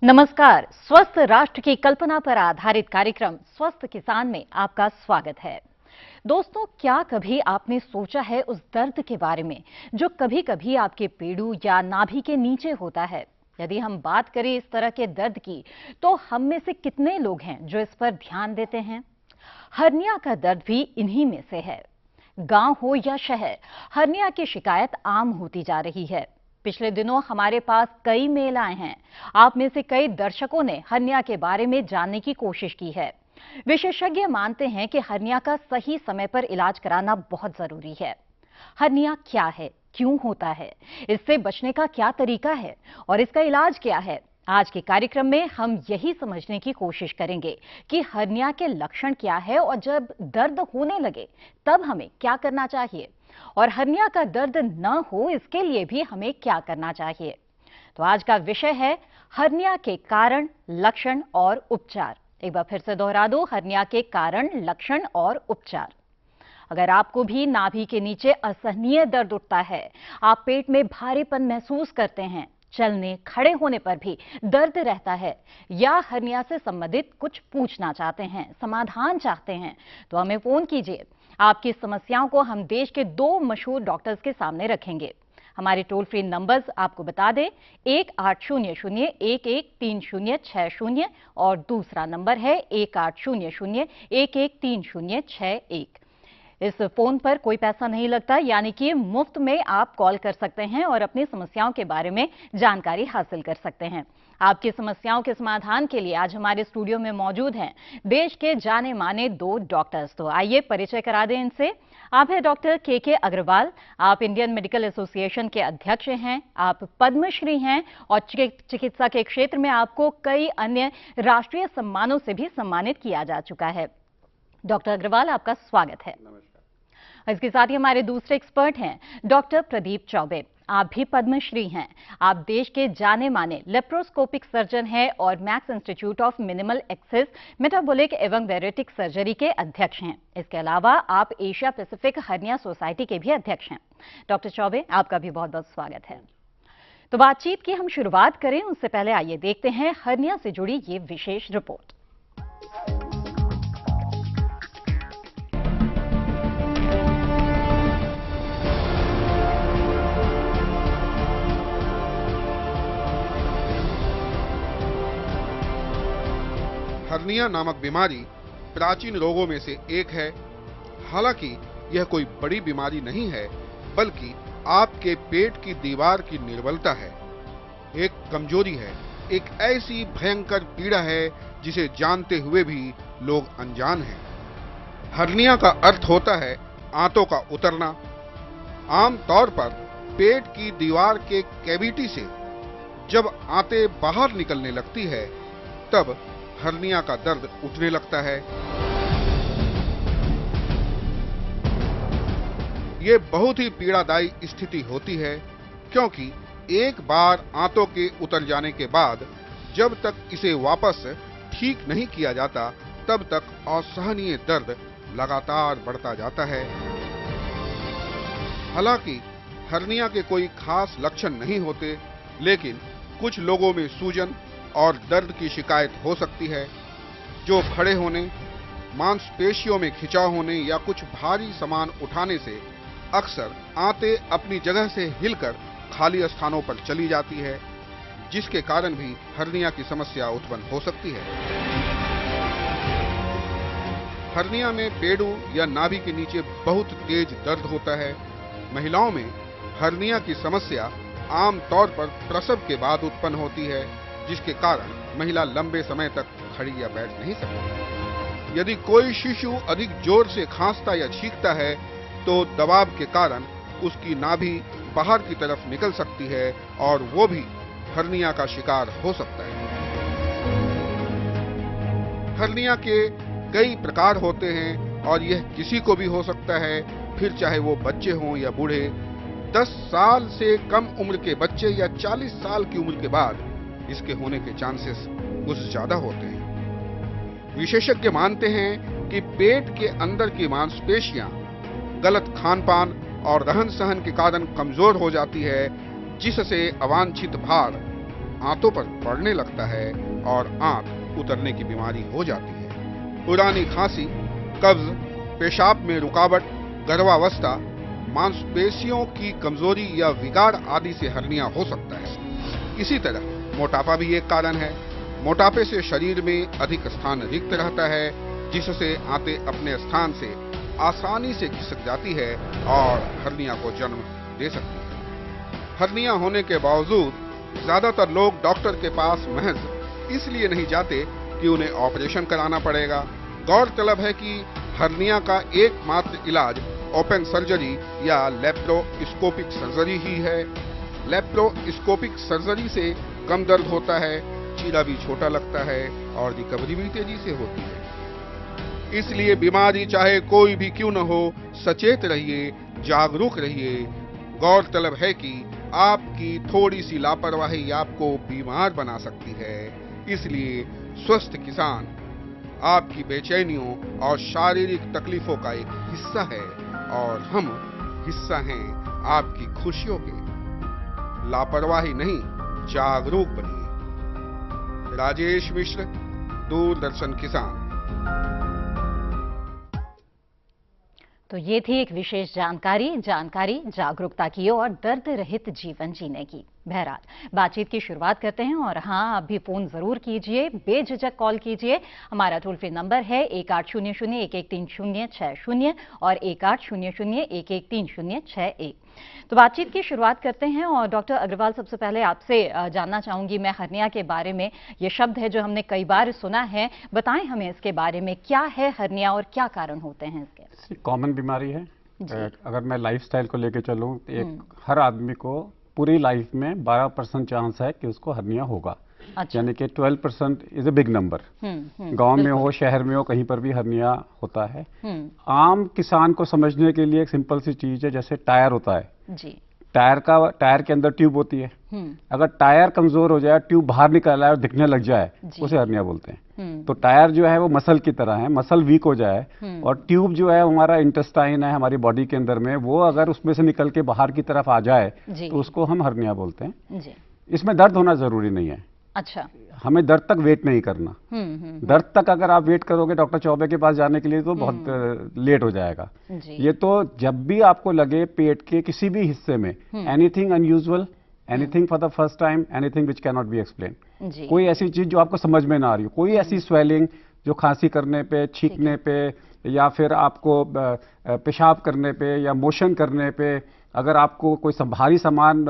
नमस्कार। स्वस्थ राष्ट्र की कल्पना पर आधारित कार्यक्रम स्वस्थ किसान में आपका स्वागत है। दोस्तों, क्या कभी आपने सोचा है उस दर्द के बारे में जो कभी कभी आपके पेड़ू या नाभि के नीचे होता है? यदि हम बात करें इस तरह के दर्द की, तो हम में से कितने लोग हैं जो इस पर ध्यान देते हैं? हर्निया का दर्द भी इन्हीं में से है। गांव हो या शहर, हर्निया की शिकायत आम होती जा रही है। पिछले दिनों हमारे पास कई मेल आए हैं। आप में से कई दर्शकों ने हर्निया के बारे में जानने की कोशिश की है। विशेषज्ञ मानते हैं कि हर्निया का सही समय पर इलाज कराना बहुत जरूरी है। हर्निया क्या है, क्यों होता है, इससे बचने का क्या तरीका है और इसका इलाज क्या है? आज के कार्यक्रम में हम यही समझने की कोशिश करेंगे कि हर्निया के लक्षण क्या है और जब दर्द होने लगे तब हमें क्या करना चाहिए, और हर्निया का दर्द न हो इसके लिए भी हमें क्या करना चाहिए। तो आज का विषय है हर्निया के कारण, लक्षण और उपचार। एक बार फिर से दोहरा दो, हर्निया के कारण, लक्षण और उपचार। अगर आपको भी नाभि के नीचे असहनीय दर्द उठता है, आप पेट में भारीपन महसूस करते हैं, चलने खड़े होने पर भी दर्द रहता है, या हर्निया से संबंधित कुछ पूछना चाहते हैं, समाधान चाहते हैं, तो हमें फोन कीजिए। आपकी समस्याओं को हम देश के 2 मशहूर डॉक्टर्स के सामने रखेंगे। हमारे टोल फ्री नंबर्स आपको बता दें, 1800-113060 और दूसरा नंबर है 1800-113061। इस फोन पर कोई पैसा नहीं लगता, यानी कि मुफ्त में आप कॉल कर सकते हैं और अपनी समस्याओं के बारे में जानकारी हासिल कर सकते हैं। आपकी समस्याओं के समाधान के लिए आज हमारे स्टूडियो में मौजूद हैं देश के जाने माने 2 डॉक्टर्स। तो आइए परिचय करा दें इनसे। आप हैं डॉक्टर के अग्रवाल। आप इंडियन मेडिकल एसोसिएशन के अध्यक्ष हैं, आप पद्मश्री हैं और चिकित्सा के क्षेत्र में आपको कई अन्य राष्ट्रीय सम्मानों से भी सम्मानित किया जा चुका है। डॉक्टर अग्रवाल, आपका स्वागत है। इसके साथ ही हमारे दूसरे एक्सपर्ट हैं डॉक्टर प्रदीप चौबे। आप भी पद्मश्री हैं। आप देश के जाने माने लेप्रोस्कोपिक सर्जन हैं और Max Institute of Minimal Access Metabolic एवं बैरेटिक सर्जरी के अध्यक्ष हैं। इसके अलावा आप एशिया पैसिफिक हर्निया सोसाइटी के भी अध्यक्ष हैं। डॉक्टर चौबे, आपका भी बहुत बहुत स्वागत है। तो बातचीत की हम शुरुआत करें उससे पहले आइए देखते हैं हर्निया से जुड़ी ये विशेष रिपोर्ट। हर्निया नामक बीमारी प्राचीन रोगों में से एक है। हालांकि यह कोई बड़ी बीमारी नहीं है, बल्कि आपके पेट की दीवार की निर्बलता है, एक कमजोरी है, एक ऐसी भयंकर पीड़ा है जिसे जानते हुए भी लोग अनजान हैं। हर्निया का अर्थ होता है आंतों का उतरना। आम तौर पर पेट की दीवार के कैविटी से जब आंतें बाहर निकलने लगती है, तब हर्निया का दर्द उठने लगता है। ये बहुत ही पीड़ादायी स्थिति होती है, क्योंकि एक बार आंतों के उतर जाने के बाद जब तक इसे वापस ठीक नहीं किया जाता, तब तक असहनीय दर्द लगातार बढ़ता जाता है। हालांकि हर्निया के कोई खास लक्षण नहीं होते, लेकिन कुछ लोगों में सूजन और दर्द की शिकायत हो सकती है, जो खड़े होने, मांसपेशियों में खिंचाव होने या कुछ भारी सामान उठाने से अक्सर आंतें अपनी जगह से हिलकर खाली स्थानों पर चली जाती है, जिसके कारण भी हर्निया की समस्या उत्पन्न हो सकती है। हर्निया में पेड़ू या नाभि के नीचे बहुत तेज दर्द होता है। महिलाओं में हर्निया की समस्या आम तौर पर प्रसव के बाद उत्पन्न होती है, जिसके कारण महिला लंबे समय तक खड़ी या बैठ नहीं सकती। यदि कोई शिशु अधिक जोर से खांसता या छींकता है, तो दबाव के कारण उसकी नाभि बाहर की तरफ निकल सकती है और वो भी हर्निया का शिकार हो सकता है। हर्निया के कई प्रकार होते हैं और यह किसी को भी हो सकता है, फिर चाहे वो बच्चे हों या बूढ़े। 10 साल से कम उम्र के बच्चे या 40 साल की उम्र के बाद इसके होने के चांसेस कुछ ज्यादा होते हैं। विशेषज्ञ मानते हैं कि पेट के अंदर की मांसपेशियां गलत खान-पान और रहन-सहन के कारण कमजोर हो जाती है, जिससे अवांछित भार आंतों पर पड़ने लगता है और आंत उतरने की बीमारी हो जाती है। पुरानी खांसी, कब्ज, पेशाब में रुकावट, गर्भावस्था, मांसपेशियों की कमजोरी या विकार आदि से हर्निया हो सकता है। इसी तरह मोटापा भी एक कारण है। मोटापे से शरीर में अधिक स्थान रिक्त रहता है, जिससे आंतें अपने स्थान से आसानी से खिसक जाती है और हर्निया को जन्म दे सकती है। हर्निया होने के बावजूद ज्यादातर लोग डॉक्टर के पास महज इसलिए नहीं जाते कि उन्हें ऑपरेशन कराना पड़ेगा। गौरतलब है कि हर्निया का एकमात्र इलाज ओपन सर्जरी या लेप्रोस्कोपिक सर्जरी ही है। लेप्रोस्कोपिक सर्जरी से कम दर्द होता है, चीरा भी छोटा लगता है और रिकवरी भी तेजी से होती है। इसलिए बीमारी चाहे कोई भी क्यों न हो, सचेत रहिए, जागरूक रहिए। गौरतलब है कि आपकी थोड़ी सी लापरवाही आपको बीमार बना सकती है। इसलिए स्वस्थ किसान आपकी बेचैनियों और शारीरिक तकलीफों का एक हिस्सा है और हम हिस्सा हैं आपकी खुशियों के। लापरवाही नहीं, जागरूक बनिए। राजेश मिश्र, दूरदर्शन किसान। तो ये थी एक विशेष जानकारी जागरूकता की और दर्द रहित जीवन जीने की। बहरहाल बातचीत की शुरुआत करते हैं और हाँ, आप भी फोन जरूर कीजिए, बेझिझक कॉल कीजिए। हमारा टोल फ्री नंबर है 1800-113060 और 1800-113061। तो बातचीत की शुरुआत करते हैं और डॉक्टर अग्रवाल, सबसे पहले आपसे जानना चाहूंगी मैं हर्निया के बारे में। ये शब्द है जो हमने कई बार सुना है, बताएं हमें इसके बारे में, क्या है हर्निया और क्या कारण होते हैं इसके? कॉमन बीमारी है। अगर मैं लाइफस्टाइल को लेकर चलूं तो हर आदमी को पूरी लाइफ में 12% चांस है कि उसको हर्निया होगा। अच्छा। यानी कि 12% इज ए बिग नंबर। गांव में हो, शहर में हो, कहीं पर भी हर्निया होता है। आम किसान को समझने के लिए एक सिंपल सी चीज है, जैसे टायर होता है जी। टायर के अंदर ट्यूब होती है। अगर टायर कमजोर हो जाए, ट्यूब बाहर निकल आए और दिखने लग जाए, उसे हर्निया बोलते हैं। तो टायर जो है वो मसल की तरह है, मसल वीक हो जाए और ट्यूब जो है हमारा इंटेस्टाइन है हमारी बॉडी के अंदर में, वो अगर उसमें से निकल के बाहर की तरफ आ जाए तो उसको हम हर्निया बोलते हैं। इसमें दर्द होना जरूरी नहीं है। अच्छा। हमें दर्द तक वेट नहीं करना। दर्द तक अगर आप वेट करोगे डॉक्टर चौबे के पास जाने के लिए तो बहुत लेट हो जाएगा। ये तो जब भी आपको लगे पेट के किसी भी हिस्से में anything unusual, anything for the first time, anything which can not be explain, कोई ऐसी चीज जो आपको समझ में ना आ रही हो, कोई ऐसी स्वेलिंग जो खांसी करने पे, छींकने पे या फिर आपको पेशाब करने पे या मोशन करने पे, अगर आपको कोई भारी सामान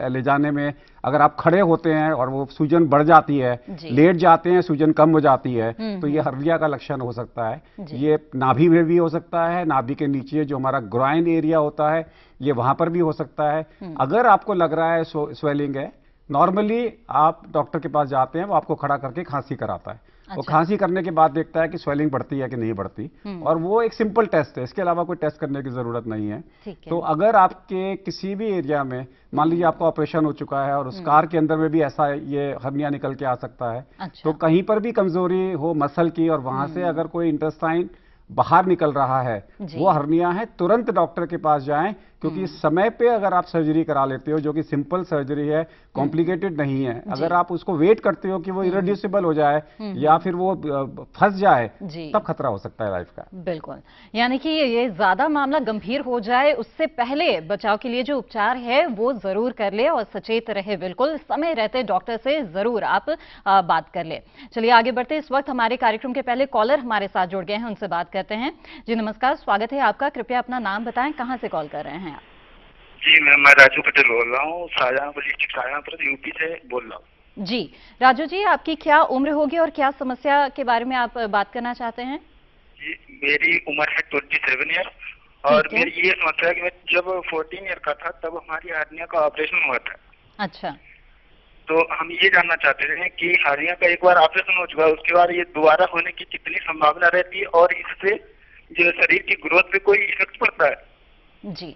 ले जाने में अगर आप खड़े होते हैं और वो सूजन बढ़ जाती है, लेट जाते हैं सूजन कम हो जाती है, तो ये हर्निया का लक्षण हो सकता है। ये नाभि में भी हो सकता है, नाभि के नीचे जो हमारा ग्राइन एरिया होता है ये वहां पर भी हो सकता है। अगर आपको लग रहा है स्वेलिंग है, नॉर्मली आप डॉक्टर के पास जाते हैं, वो आपको खड़ा करके खांसी कराता है। वो खांसी करने के बाद देखता है कि स्वेलिंग बढ़ती है कि नहीं बढ़ती, और वो एक सिंपल टेस्ट है, इसके अलावा कोई टेस्ट करने की जरूरत नहीं है। तो अगर आपके किसी भी एरिया में मान लीजिए आपका ऑपरेशन हो चुका है और उस कार के अंदर में भी ऐसा ये हर्निया निकल के आ सकता है। अच्छा। तो कहीं पर भी कमजोरी हो मसल की और वहां से अगर कोई इंटेस्टाइन बाहर निकल रहा है, वो हर्निया है, तुरंत डॉक्टर के पास जाएं, क्योंकि समय पे अगर आप सर्जरी करा लेते हो, जो कि सिंपल सर्जरी है, कॉम्प्लिकेटेड नहीं है, अगर आप उसको वेट करते हो कि वो इरेड्यूसिबल हो जाए या फिर वो फंस जाए, तब खतरा हो सकता है लाइफ का। बिल्कुल, यानी कि ये ज्यादा मामला गंभीर हो जाए उससे पहले बचाव के लिए जो उपचार है वो जरूर कर ले और सचेत रहे। बिल्कुल समय रहते डॉक्टर से जरूर आप बात कर ले। चलिए आगे बढ़ते। इस वक्त हमारे कार्यक्रम के पहले कॉलर हमारे साथ जुड़ गए हैं, उनसे बात करते हैं। जी नमस्कार, स्वागत है आपका। कृपया अपना नाम बताएं, कहां से कॉल कर रहे हैं आप? जी मैं राजू पटेल बोल रहा हूँ, शाहजहांपुर डिस्ट्रिक्ट, शाहजहांपुर यूपी से बोल रहा हूँ। जी राजू जी, आपकी क्या उम्र होगी और क्या समस्या के बारे में आप बात करना चाहते हैं? जी मेरी उम्र है 27 ईयर और मेरी ये समस्या है कि मैं जब 14 ईयर का था तब हमारी हर्निया का ऑपरेशन हुआ था। अच्छा। तो हम ये जानना चाहते थे कि हर्निया का एक बार ऑपरेशन हो चुका है, उसके बाद ये दोबारा होने की कितनी संभावना रहती है और इससे जो शरीर की ग्रोथ पे कोई इफेक्ट पड़ता है? जी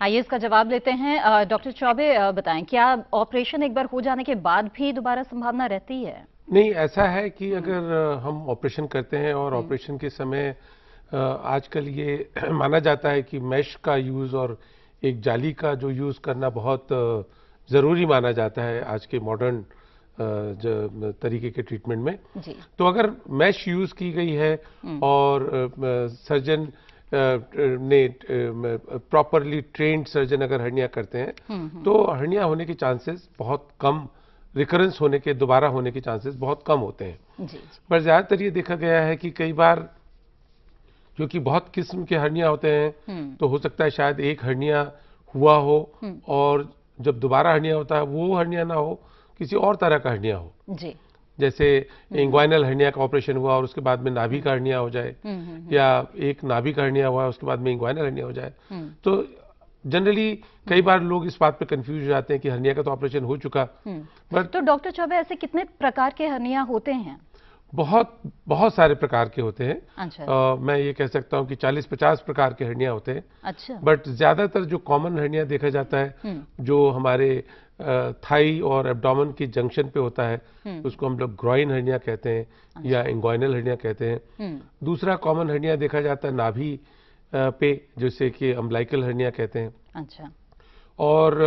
आइए इसका जवाब लेते हैं। डॉक्टर चौबे बताएं, क्या ऑपरेशन एक बार हो जाने के बाद भी दोबारा संभावना रहती है? नहीं, ऐसा है कि अगर हम ऑपरेशन करते हैं और ऑपरेशन के समय आजकल ये माना जाता है कि मैश का यूज और एक जाली का जो यूज करना बहुत जरूरी माना जाता है आज के मॉडर्न तरीके के ट्रीटमेंट में। जी। तो अगर मैश यूज की गई है और सर्जन ने प्रॉपरली ट्रेन्ड सर्जन अगर हर्निया करते हैं तो हर्निया होने के चांसेस बहुत कम, रिकरेंस होने के, दोबारा होने के चांसेस बहुत कम होते हैं। जी। पर ज्यादातर ये देखा गया है कि कई बार क्योंकि बहुत किस्म के हर्निया होते हैं तो हो सकता है शायद एक हर्निया हुआ हो और जब दोबारा हर्निया होता है वो हर्निया ना हो, किसी और तरह का हर्निया हो। जी। जैसे इंग्वाइनल हर्निया का ऑपरेशन हुआ और उसके बाद में नाभि का हर्निया हो जाए, या एक नाभि का हर्निया हुआ उसके बाद में इंग्वाइनल हर्निया हो जाए। तो जनरली कई बार लोग इस बात पे कंफ्यूज हो जाते हैं कि हर्निया का तो ऑपरेशन हो चुका। तो डॉक्टर चौबे, ऐसे कितने प्रकार के हर्निया होते हैं? बहुत सारे प्रकार के होते हैं। अच्छा। मैं ये कह सकता हूँ कि 40-50 प्रकार के हर्निया होते हैं। अच्छा। बट ज्यादातर जो कॉमन हर्निया देखा जाता है जो हमारे थाई और एब्डोमेन की जंक्शन पे होता है उसको हम लोग ग्रॉइन हर्निया कहते हैं या इंग्वाइनल हर्निया कहते हैं। दूसरा कॉमन हर्निया देखा जाता है नाभि पे, जैसे कि अम्बिलिकल हर्निया कहते हैं। अच्छा। और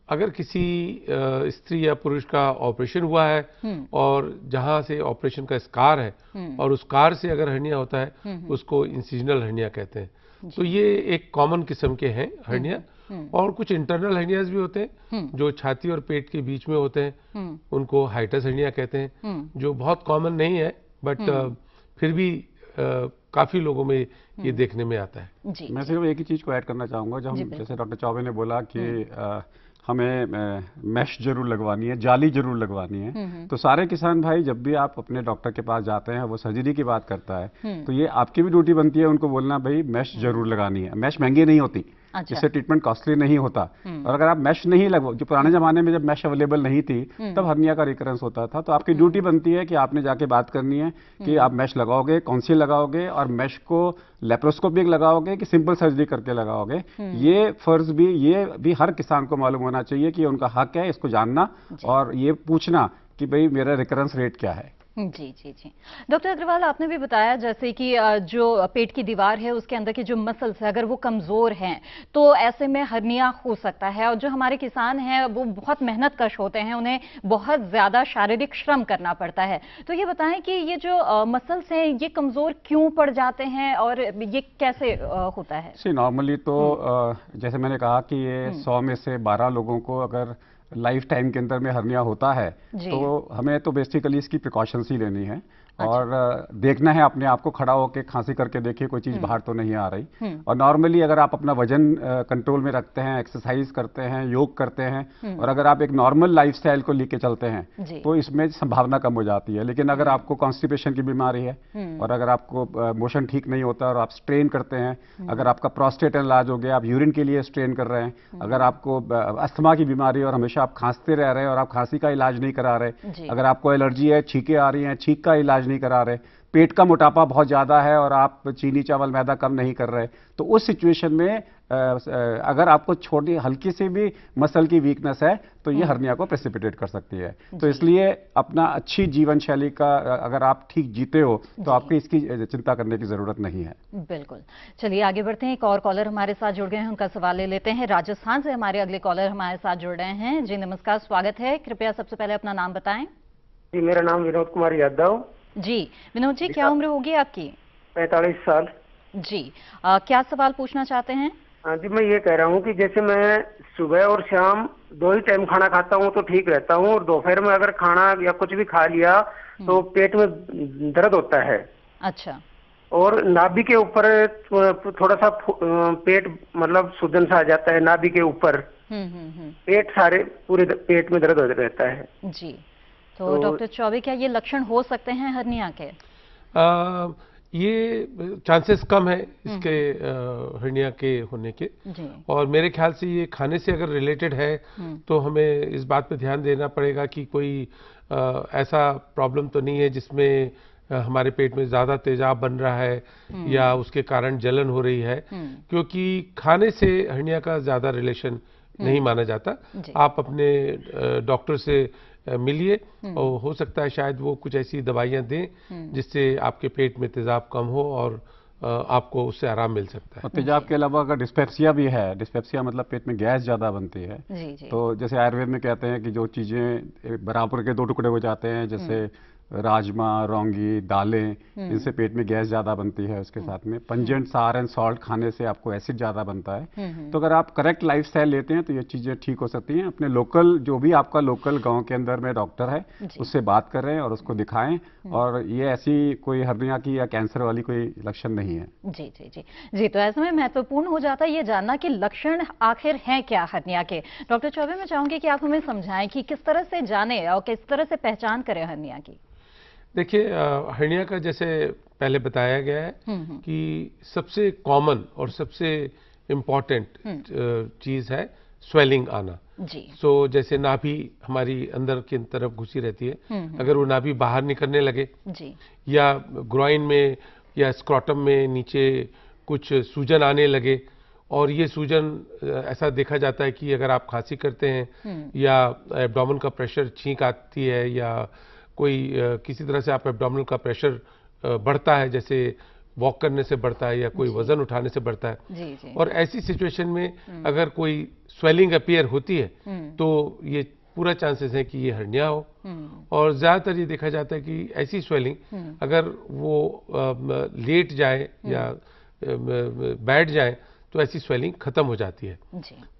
अगर किसी स्त्री या पुरुष का ऑपरेशन हुआ है और जहां से ऑपरेशन का स्कार है और उस स्कार से अगर हर्निया होता है उसको इंसिजनल हर्निया कहते हैं। तो ये एक कॉमन किस्म के हैं हर्निया। और कुछ इंटरनल हर्नियाज भी होते हैं जो छाती और पेट के बीच में होते हैं, उनको हाइटस हर्निया कहते हैं, जो बहुत कॉमन नहीं है बट फिर भी काफी लोगों में ये देखने में आता है। जी। मैं सिर्फ एक ही चीज को ऐड करना चाहूंगा, जब हम जैसे डॉक्टर चौबे ने बोला कि हमें मैश जरूर लगवानी है, जाली जरूर लगवानी है। तो सारे किसान भाई जब भी आप अपने डॉक्टर के पास जाते हैं, वो सर्जरी की बात करता है तो ये आपकी भी ड्यूटी बनती है उनको बोलना भाई मैश जरूर लगानी है। मैश महंगी नहीं होती। अच्छा। इससे ट्रीटमेंट कॉस्टली नहीं होता। और अगर आप मैश नहीं लगवा, जो पुराने जमाने में जब मैश अवेलेबल नहीं थी तब हर्निया का रिकरेंस होता था, तो आपकी ड्यूटी बनती है कि आपने जाके बात करनी है कि आप मैश लगाओगे, कौन सी लगाओगे, और मैश को लेप्रोस्कोपिक लगाओगे कि सिंपल सर्जरी करके लगाओगे। ये फर्ज भी, ये भी हर किसान को मालूम होना चाहिए कि उनका हक है इसको जानना और ये पूछना कि भाई मेरा रिकरेंस रेट क्या है। जी जी जी। डॉक्टर अग्रवाल, आपने भी बताया जैसे कि जो पेट की दीवार है उसके अंदर के जो मसल्स है अगर वो कमजोर हैं तो ऐसे में हर्निया हो सकता है। और जो हमारे किसान हैं वो बहुत मेहनत कश होते हैं, उन्हें बहुत ज्यादा शारीरिक श्रम करना पड़ता है। तो ये बताएं कि ये जो मसल्स हैं ये कमजोर क्यों पड़ जाते हैं और ये कैसे होता है? नॉर्मली तो जैसे मैंने कहा कि ये 100 में से 12 लोगों को अगर लाइफ टाइम के अंदर में हर्निया होता है तो हमें तो बेसिकली इसकी प्रिकॉशंस ही लेनी है। अच्छा। और देखना है अपने आप को, खड़ा होकर खांसी करके देखिए कोई चीज बाहर तो नहीं आ रही। और नॉर्मली अगर आप अपना वजन कंट्रोल में रखते हैं, एक्सरसाइज करते हैं, योग करते हैं और अगर आप एक नॉर्मल लाइफस्टाइल को लेके चलते हैं तो इसमें संभावना कम हो जाती है। लेकिन अगर आपको कॉन्स्टिपेशन की बीमारी है और अगर आपको मोशन ठीक नहीं होता और आप स्ट्रेन करते हैं, अगर आपका प्रोस्टेट इलाज हो गया, आप यूरिन के लिए स्ट्रेन कर रहे हैं, अगर आपको अस्थमा की बीमारी और हमेशा आप खांसते रह रहे हैं और आप खांसी का इलाज नहीं करा रहे, अगर आपको एलर्जी है, छींकें आ रही हैं, छींक का इलाज नहीं करा रहे, पेट का मोटापा बहुत ज्यादा है और आप चीनी चावल मैदा कम नहीं कर रहे, तो उस सिचुएशन में अगर आपको छोटी हल्की सी भी मसल की वीकनेस है तो ये हर्निया को प्रेसिपिटेट कर सकती है। तो इसलिए अपना अच्छी जीवन शैली का अगर आप ठीक जीते हो तो आपको इसकी चिंता करने की जरूरत नहीं है। बिल्कुल। चलिए आगे बढ़ते हैं। एक और कॉलर हमारे साथ जुड़ गए हैं, उनका सवाल ले लेते हैं। राजस्थान से हमारे अगले कॉलर हमारे साथ जुड़ रहे हैं। जी नमस्कार, स्वागत है। कृपया सबसे पहले अपना नाम बताएं। जी मेरा नाम विनोद कुमार यादव। जी विनोद जी, क्या उम्र होगी आपकी? 45 साल। जी क्या सवाल पूछना चाहते हैं? हाँ जी, मैं ये कह रहा हूँ कि जैसे मैं सुबह और शाम 2 ही टाइम खाना खाता हूँ तो ठीक रहता हूँ, और दोपहर में अगर खाना या कुछ भी खा लिया तो पेट में दर्द होता है। अच्छा। और नाभि के ऊपर थोड़ा सा पेट मतलब सूजन सा आ जाता है नाभि के ऊपर। पेट सारे पूरे पेट में दर्द रहता है। जी तो डॉक्टर चौबे, क्या ये लक्षण हो सकते हैं हर्निया के? ये चांसेस कम है इसके हर्निया के होने के। और मेरे ख्याल से ये खाने से अगर रिलेटेड है तो हमें इस बात पे ध्यान देना पड़ेगा कि कोई ऐसा प्रॉब्लम तो नहीं है जिसमें हमारे पेट में ज्यादा तेजाब बन रहा है या उसके कारण जलन हो रही है, क्योंकि खाने से हर्निया का ज्यादा रिलेशन नहीं माना जाता। आप अपने डॉक्टर से मिलिए और हो सकता है शायद वो कुछ ऐसी दवाइयां दें जिससे आपके पेट में तेजाब कम हो और आपको उससे आराम मिल सकता है। और तेजाब के अलावा अगर डिस्पेप्सिया भी है, डिस्पेप्सिया मतलब पेट में गैस ज़्यादा बनती है, जी। तो जैसे आयुर्वेद में कहते हैं कि जो चीज़ें बराबर के दो टुकड़े हो जाते हैं, जैसे राजमा, रौंगी, दालें, इनसे पेट में गैस ज़्यादा बनती है। उसके साथ में पंजेंट सार एंड सॉल्ट खाने से आपको एसिड ज़्यादा बनता है। तो अगर आप करेक्ट लाइफस्टाइल लेते हैं तो ये चीज़ें ठीक हो सकती हैं। अपने लोकल, जो भी आपका लोकल गांव के अंदर में डॉक्टर है, उससे बात करें और उसको दिखाएं। और ये ऐसी कोई हर्निया की या कैंसर वाली कोई लक्षण नहीं है। जी, तो ऐसे में महत्वपूर्ण हो जाता है ये जानना कि लक्षण आखिर हैं क्या हर्निया के। डॉक्टर चौबे, मैं चाहूंगी कि आप हमें समझाएं कि किस तरह से जाने और किस तरह से पहचान करें हर्निया की। देखिए, हर्निया का जैसे पहले बताया गया है कि सबसे कॉमन और सबसे इम्पॉर्टेंट चीज है स्वेलिंग आना। सो जैसे नाभि हमारी अंदर की तरफ घुसी रहती है, अगर वो नाभि बाहर निकलने लगे या ग्रॉइन में या स्क्रॉटम में नीचे कुछ सूजन आने लगे, और ये सूजन ऐसा देखा जाता है कि अगर आप खांसी करते हैं या एब्डोमेन का प्रेशर, छींक आती है या कोई किसी तरह से आप एब्डोमिनल का प्रेशर बढ़ता है, जैसे वॉक करने से बढ़ता है या कोई वजन उठाने से बढ़ता है, और ऐसी सिचुएशन में अगर कोई स्वेलिंग अपीयर होती है तो ये पूरा चांसेस है कि ये हर्निया हो। और ज्यादातर ये देखा जाता है कि ऐसी स्वेलिंग अगर वो लेट जाए या बैठ जाए तो ऐसी स्वेलिंग खत्म हो जाती है।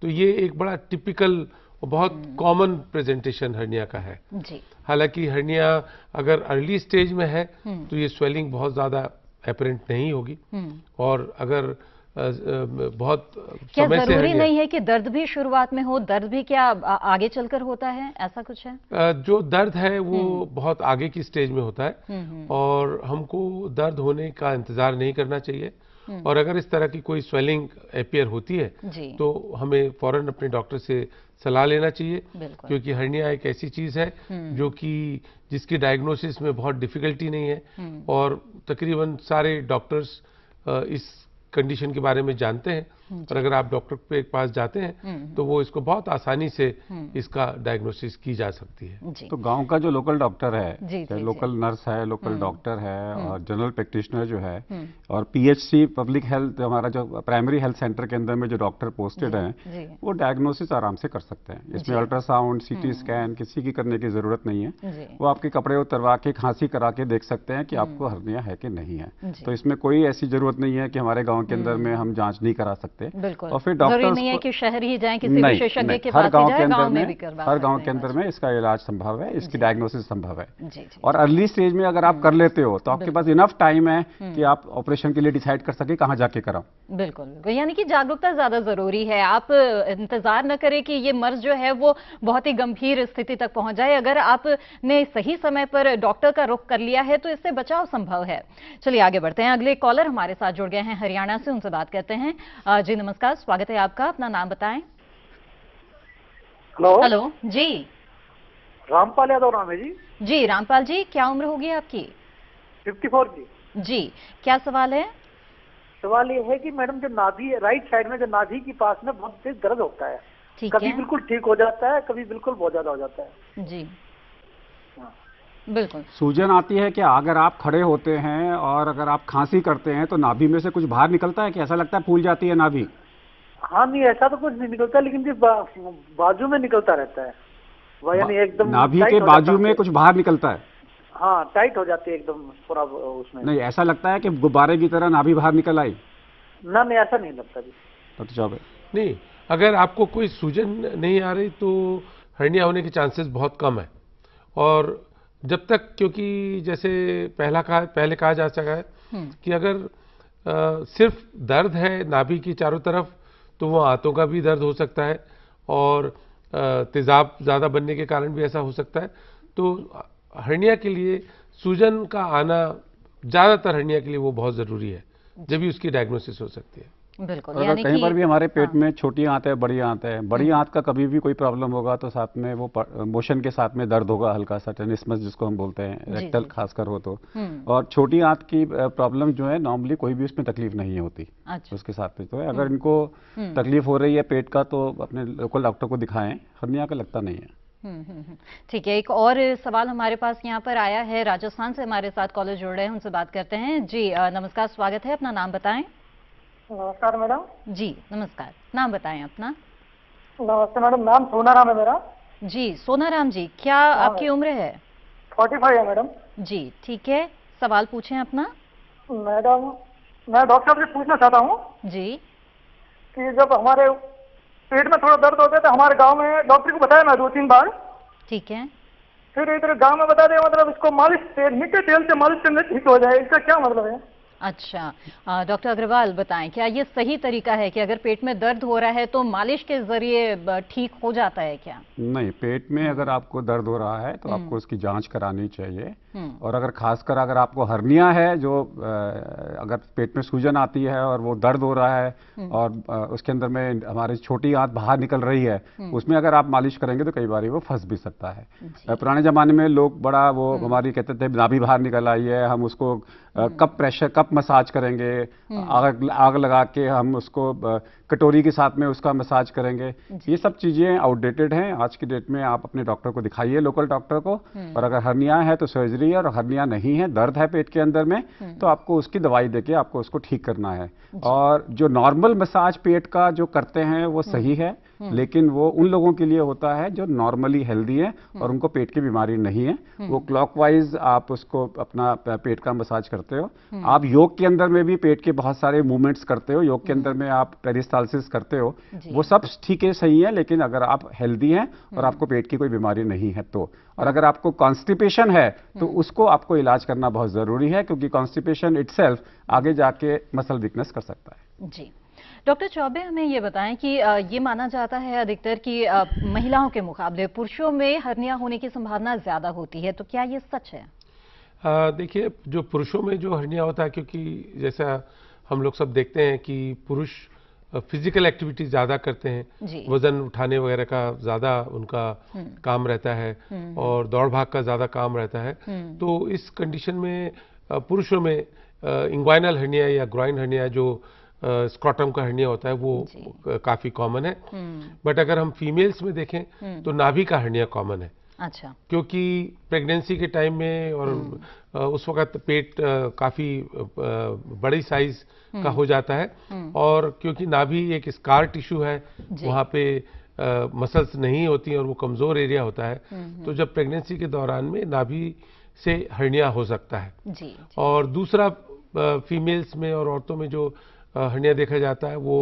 तो ये एक बड़ा टिपिकल, बहुत कॉमन प्रेजेंटेशन हर्निया का है। हालांकि हर्निया अगर अर्ली स्टेज में है तो ये स्वेलिंग बहुत ज्यादा अपरेंट नहीं होगी, और अगर बहुत क्या समय से जरूरी नहीं है कि दर्द भी शुरुआत में हो? दर्द भी क्या आगे चलकर होता है, ऐसा कुछ है? जो दर्द है वो बहुत आगे की स्टेज में होता है, और हमको दर्द होने का इंतजार नहीं करना चाहिए। और अगर इस तरह की कोई स्वेलिंग अपीयर होती है तो हमें फौरन अपने डॉक्टर से सलाह लेना चाहिए, क्योंकि हर्निया एक ऐसी चीज है जो कि जिसकी डायग्नोसिस में बहुत डिफिकल्टी नहीं है, और तकरीबन सारे डॉक्टर्स इस कंडीशन के बारे में जानते हैं, और अगर आप डॉक्टर के पास जाते हैं तो वो इसको बहुत आसानी से इसका डायग्नोसिस की जा सकती है। तो गांव का जो लोकल डॉक्टर है, लोकल नर्स है, लोकल डॉक्टर है, और जनरल प्रैक्टिशनर जो है, और पीएचसी पब्लिक हेल्थ, हमारा जो प्राइमरी हेल्थ सेंटर के अंदर में जो डॉक्टर पोस्टेड हैं, वो डायग्नोसिस आराम से कर सकते हैं। इसमें अल्ट्रासाउंड, सीटी स्कैन किसी की करने की जरूरत नहीं है। वो आपके कपड़े उतरवा के, खांसी करा के देख सकते हैं कि आपको हर्निया है कि नहीं है। तो इसमें कोई ऐसी जरूरत नहीं है कि हमारे गाँव के अंदर में हम जांच नहीं करा सकते। बिल्कुल, और फिर जरूरी नहीं है कि शहर ही जाएं, किसी विशेषज्ञ के पास ही जाएं, गांव में भी करवा सकते हैं। हर गांव के अंदर में इसका इलाज संभव है, इसकी डायग्नोसिस संभव है। और अर्ली स्टेज में अगर आप कर लेते हो तो आपके पास इनफ टाइम है कि आप ऑपरेशन के लिए डिसाइड कर सके कहां जाके कराओ। बिल्कुल, यानी कि जागरूकता ज्यादा जरूरी है। आप इंतजार न करें कि ये मर्ज जो है वो बहुत ही गंभीर स्थिति तक पहुंच जाए। अगर आपने सही समय पर डॉक्टर का रुख कर लिया है तो इससे बचाव संभव है। चलिए आगे बढ़ते हैं। अगले कॉलर हमारे साथ जुड़ गए हैं हरियाणा से, उनसे बात करते हैं। जी नमस्कार, स्वागत है आपका, अपना नाम बताएं। हेलो जी, रामपाल यादव नाम है जी। जी रामपाल जी, क्या उम्र होगी आपकी? 54 जी। जी, क्या सवाल है? सवाल ये है कि मैडम, जो नाभि राइट साइड में, जो नाभि के पास में बहुत तेज दर्द होता है, कभी बिल्कुल ठीक हो जाता है, कभी बिल्कुल बहुत ज्यादा हो जाता है। जी बिल्कुल। सूजन आती है क्या अगर आप खड़े होते हैं, और अगर आप खांसी करते हैं तो नाभि में से कुछ बाहर निकलता है कि ऐसा लगता है फूल जाती है नाभि? हाँ नहीं, ऐसा तो कुछ नहीं निकलता, लेकिन बाजू में निकलता रहता है, यानी एकदम नाभि के बाजू में कुछ बाहर निकलता है। हाँ, टाइट हो जाती है एकदम पूरा उसमें। नहीं, ऐसा लगता है कि गुब्बारे की तरह नाभि बाहर निकल आई? ना नहीं, ऐसा नहीं लगता जी। डॉक्टर चौबे, नहीं, अगर आपको कोई सूजन नहीं आ रही तो हर्निया होने के चांसेस बहुत कम है। और जब तक, क्योंकि जैसे पहले कहा जा सका है कि अगर सिर्फ दर्द है नाभि की चारों तरफ तो वो आंतों का भी दर्द हो सकता है, और तेजाब ज़्यादा बनने के कारण भी ऐसा हो सकता है। तो हर्निया के लिए सूजन का आना, ज़्यादातर हर्निया के लिए वो बहुत ज़रूरी है, जब भी उसकी डायग्नोसिस हो सकती है। बिल्कुल। अगर कहीं पर भी हमारे पेट में छोटी आंत है, बड़ी आंत है, बड़ी आंत का कभी भी कोई प्रॉब्लम होगा तो साथ में वो मोशन के साथ में दर्द होगा, हल्का सा टेनिसमस जिसको हम बोलते हैं, रेक्टल खासकर हो तो। और छोटी आंत की प्रॉब्लम जो है नॉर्मली कोई भी उसमें तकलीफ नहीं होती। अच्छा। उसके साथ में तो है, अगर इनको तकलीफ हो रही है पेट का तो अपने लोकल डॉक्टर को दिखाएं, हर्निया का लगता नहीं है। ठीक है, एक और सवाल हमारे पास यहाँ पर आया है, राजस्थान से हमारे साथ कॉलर जुड़ रहे हैं, उनसे बात करते हैं। जी नमस्कार, स्वागत है, अपना नाम बताएं। नमस्कार मैडम। जी नमस्कार, नाम बताएं अपना। नमस्ते मैडम, नाम सोनाराम है मेरा। जी सोनाराम जी, क्या आपकी उम्र है? 45 है मैडम। जी ठीक है, सवाल पूछें अपना। मैडम मैं डॉक्टर साहब से पूछना चाहता हूँ जी कि जब हमारे पेट में थोड़ा दर्द होता है तो हमारे गांव में डॉक्टर को बताया मैं 2-3 बार, ठीक है, फिर इधर गांव में बता दिया मतलब इसको मालिश तेल, मीठे तेल से मालिश करने से ठीक हो जाए, इसका क्या मतलब है? अच्छा डॉक्टर अग्रवाल बताएं, क्या ये सही तरीका है कि अगर पेट में दर्द हो रहा है तो मालिश के जरिए ठीक हो जाता है क्या? नहीं, पेट में अगर आपको दर्द हो रहा है तो आपको उसकी जांच करानी चाहिए। और अगर खासकर अगर आपको हर्निया है, जो अगर पेट में सूजन आती है और वो दर्द हो रहा है और उसके अंदर में हमारी छोटी आंत बाहर निकल रही है, उसमें अगर आप मालिश करेंगे तो कई बार वो फंस भी सकता है। पुराने जमाने में लोग बड़ा वो हमारी कहते थे नाभि बाहर निकल आई है, हम उसको कप प्रेशर कप मसाज करेंगे, आग लगा के हम उसको कटोरी के साथ में उसका मसाज करेंगे। ये सब चीजें आउटडेटेड हैं। आज की डेट में आप अपने डॉक्टर को दिखाइए, लोकल डॉक्टर को, और अगर हर्निया है तो सर्जरी है, और हर्निया नहीं है, दर्द है पेट के अंदर में, तो आपको उसकी दवाई देके आपको उसको ठीक करना है। और जो नॉर्मल मसाज पेट का जो करते हैं वो सही है, लेकिन वो उन लोगों के लिए होता है जो नॉर्मली हेल्दी है और उनको पेट की बीमारी नहीं है। वो क्लॉकवाइज आप उसको अपना पेट का मसाज करते हो। आप योग के अंदर में भी पेट के बहुत सारे मूवमेंट्स करते हो, योग के अंदर में आप पेरिस्टाल्सिस करते हो, वो सब ठीक है, सही है, लेकिन अगर आप हेल्दी हैं और आपको पेट की कोई बीमारी नहीं है तो। और अगर आपको कॉन्स्टिपेशन है तो उसको आपको इलाज करना बहुत जरूरी है, क्योंकि कॉन्स्टिपेशन इटसेल्फ आगे जाके मसल वीकनेस कर सकता है। जी डॉक्टर चौबे, हमें ये बताएं कि ये माना जाता है अधिकतर कि महिलाओं के मुकाबले पुरुषों में हर्निया होने की संभावना ज्यादा होती है, तो क्या ये सच है? देखिए, जो पुरुषों में जो हर्निया होता है, क्योंकि जैसा हम लोग सब देखते हैं कि पुरुष फिजिकल एक्टिविटी ज्यादा करते हैं, वजन उठाने वगैरह का ज्यादा उनका काम रहता है और दौड़ भाग का ज्यादा काम रहता है। तो इस कंडीशन में पुरुषों में इंग्वाइनल हर्निया या ग्रॉइन हर्निया, जो स्क्रॉटम का हर्निया होता है, वो काफी कॉमन है। बट अगर हम फीमेल्स में देखें तो नाभि का हर्निया कॉमन है। अच्छा, क्योंकि प्रेगनेंसी के टाइम में और उस वक्त पेट काफी बड़ी साइज का हो जाता है, और क्योंकि नाभि एक स्कार टिश्यू है, वहाँ पे मसल्स नहीं होती और वो कमजोर एरिया होता है, तो जब प्रेगनेंसी के दौरान में नाभि से हर्निया हो सकता है। जी। और दूसरा फीमेल्स में और औरतों में जो हर्निया देखा जाता है वो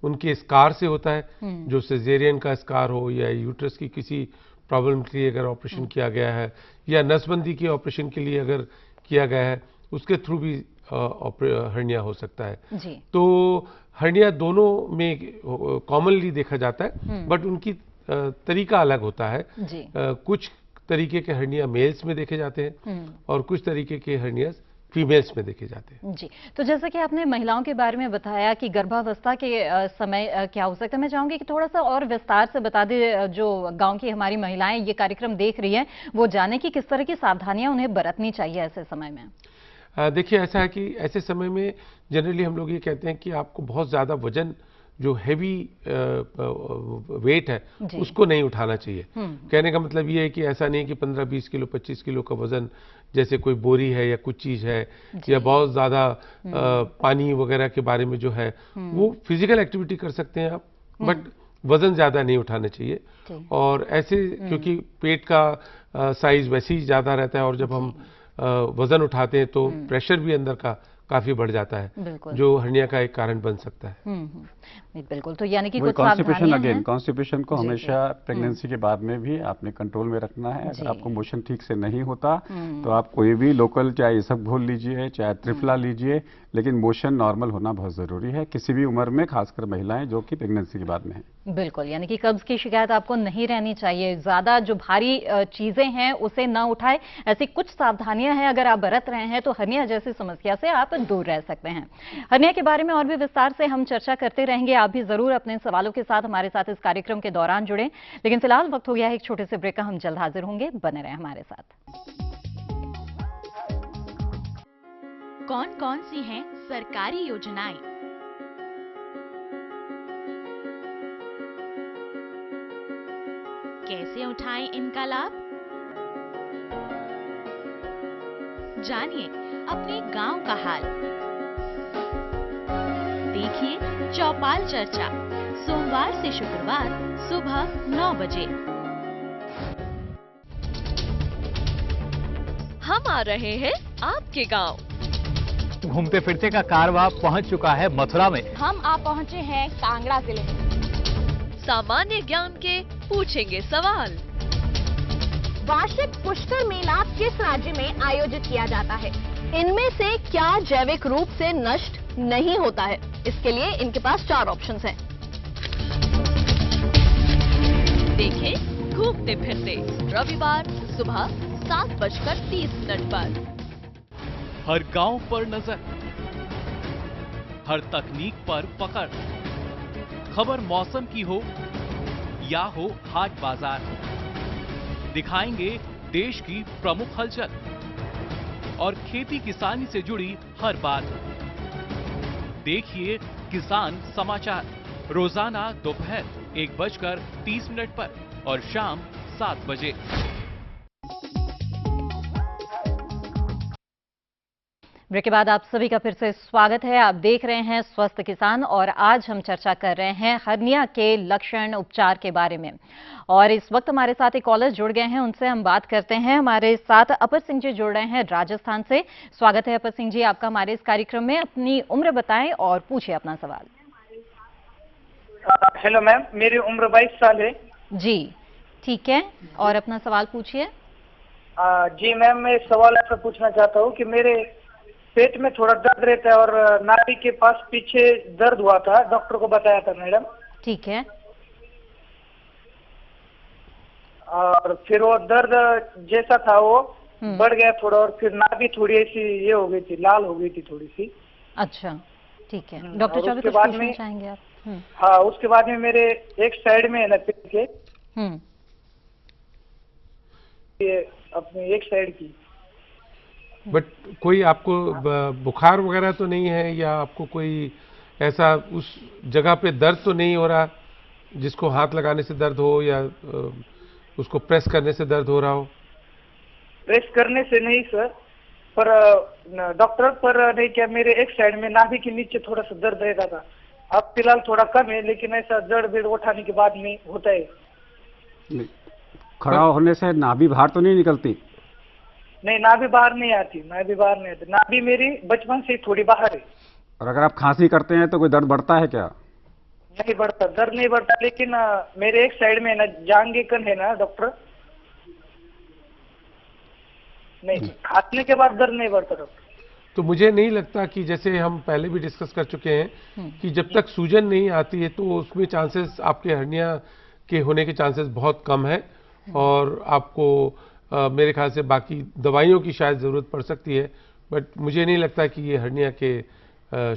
उनके स्कार से होता है, जो सिजेरियन का स्कार हो या यूट्रस की किसी प्रॉब्लम के लिए अगर ऑपरेशन किया गया है, या नसबंदी के ऑपरेशन के लिए अगर किया गया है, उसके थ्रू भी हर्निया हो सकता है। जी। तो हर्निया दोनों में कॉमनली देखा जाता है, बट उनकी तरीका अलग होता है। जी। कुछ तरीके के हर्निया मेल्स में देखे जाते हैं और कुछ तरीके के हर्निया फीमेल्स में देखे जाते हैं। जी, तो जैसे कि आपने महिलाओं के बारे में बताया कि गर्भावस्था के समय क्या हो सकता है, मैं चाहूंगी कि थोड़ा सा और विस्तार से बता दें, जो गांव की हमारी महिलाएं ये कार्यक्रम देख रही हैं, वो जाने कि किस तरह की सावधानियां उन्हें बरतनी चाहिए ऐसे समय में। देखिए, ऐसा है कि ऐसे समय में जनरली हम लोग ये कहते हैं कि आपको बहुत ज्यादा वजन, जो हैवी वेट है, उसको नहीं उठाना चाहिए। कहने का मतलब ये है कि ऐसा नहीं कि 15-20 किलो 25 किलो का वजन, जैसे कोई बोरी है या कुछ चीज है, या बहुत ज्यादा पानी वगैरह के बारे में जो है, वो फिजिकल एक्टिविटी कर सकते हैं आप, बट वजन ज्यादा नहीं उठाना चाहिए। और ऐसे क्योंकि पेट का साइज वैसे ही ज्यादा रहता है, और जब हम वजन उठाते हैं तो प्रेशर भी अंदर का काफी बढ़ जाता है, जो हर्निया का एक कारण बन सकता है। बिल्कुल, तो यानी कि कुछ कॉन्स्टिपेशन, अगेन कॉन्स्टिपेशन को हमेशा प्रेगनेंसी के बाद में भी आपने कंट्रोल में रखना है। अगर आपको मोशन ठीक से नहीं होता तो आप कोई भी लोकल, चाहे इसबगोल लीजिए, चाहे त्रिफला लीजिए, लेकिन मोशन नॉर्मल होना बहुत जरूरी है किसी भी उम्र में, खासकर महिलाएं जो कि प्रेगनेंसी के बाद में है। बिल्कुल, यानी कि कब्ज की शिकायत आपको नहीं रहनी चाहिए, ज्यादा जो भारी चीजें हैं उसे न उठाए, ऐसी कुछ सावधानियां हैं अगर आप बरत रहे हैं तो हर्निया जैसी समस्या से आप दूर रह सकते हैं। हर्निया के बारे में और भी विस्तार से हम चर्चा करते रहेंगे, आप भी जरूर अपने सवालों के साथ हमारे साथ इस कार्यक्रम के दौरान जुड़ें, लेकिन फिलहाल वक्त हो गया है एक छोटे से ब्रेक का, हम जल्द हाजिर होंगे, बने रहें हमारे साथ। कौन कौन सी हैं सरकारी योजनाएं? कैसे उठाएं इनका लाभ। जानिए अपने गांव का हाल। देखिए चौपाल चर्चा, सोमवार से शुक्रवार सुबह 9 बजे। हम आ रहे हैं आपके गांव। घूमते फिरते का कारवां पहुंच चुका है मथुरा में। हम आ पहुंचे हैं कांगड़ा जिले में। सामान्य ज्ञान के पूछेंगे सवाल। वार्षिक पुष्कर मेला किस राज्य में आयोजित किया जाता है? इनमें से क्या जैविक रूप से नष्ट नहीं होता है? इसके लिए इनके पास 4 ऑप्शंस हैं। देखें घूमते फिरते रविवार सुबह 7:30 पर। हर गांव पर नजर, हर तकनीक पर पकड़, खबर मौसम की हो या हो हाट बाजार, दिखाएंगे देश की प्रमुख हलचल और खेती किसानी से जुड़ी हर बात। देखिए किसान समाचार रोजाना दोपहर 1:30 पर और शाम 7 बजे। ब्रेक के बाद आप सभी का फिर से स्वागत है। आप देख रहे हैं स्वस्थ किसान और आज हम चर्चा कर रहे हैं हर्निया के लक्षण उपचार के बारे में। और इस वक्त हमारे साथ एक कॉलर जुड़ गए हैं, उनसे हम बात करते हैं। हमारे साथ अपर सिंह जी जुड़ रहे हैं राजस्थान से। स्वागत है अपर सिंह जी आपका हमारे इस कार्यक्रम में। अपनी उम्र बताएं और पूछिए अपना सवाल। हेलो मैम, मेरी उम्र 22 साल है। जी ठीक है, और अपना सवाल पूछिए। जी मैम, मैं सवाल ऐसा पूछना चाहता हूँ कि मेरे पेट में थोड़ा दर्द रहता है और नाभि के पास पीछे दर्द हुआ था, डॉक्टर को बताया था मैडम। ठीक है। और फिर वो दर्द जैसा था वो बढ़ गया थोड़ा, और फिर नाभि थोड़ी ऐसी ये हो गई थी, लाल हो गई थी थोड़ी सी। अच्छा ठीक है, डॉक्टर चौबे कुछ पूछना चाहेंगे आप? हाँ, उसके बाद में मेरे एक साइड में है ना पेट के, ये अपने एक साइड की। बट कोई आपको बुखार वगैरह तो नहीं है, या आपको कोई ऐसा उस जगह पे दर्द तो नहीं हो रहा जिसको हाथ लगाने से दर्द हो, या उसको प्रेस करने से दर्द हो रहा हो? प्रेस करने से नहीं सर, पर डॉक्टर पर नहीं क्या, मेरे एक साइड में नाभि के नीचे थोड़ा सा दर्द रहता था। अब फिलहाल थोड़ा कम है, लेकिन ऐसा जड़ बेड़ उठाने के बाद में होता है। खड़ा होने से नाभि बाहर तो नहीं निकलती? नहीं, नाभि बाहर नहीं आती, नाभि बाहर नहीं आती। नाभि मेरी बचपन से थोड़ी बाहर है। और अगर आप खांसी करते हैं तो कोई दर्द बढ़ता है क्या? नहीं बढ़ता, दर्द नहीं बढ़ता, लेकिन मेरे एक साइड में ना जांघे कन है ना डॉक्टर, नहीं खांसने के बाद दर्द नहीं बढ़ता डॉक्टर। तो मुझे नहीं लगता कि, जैसे हम पहले भी डिस्कस कर चुके हैं कि जब तक सूजन नहीं आती है तो उसमें चांसेस आपके हर्निया के होने के चांसेस बहुत कम है, और आपको मेरे ख्याल से बाकी दवाइयों की शायद जरूरत पड़ सकती है, बट मुझे नहीं लगता कि ये हर्निया के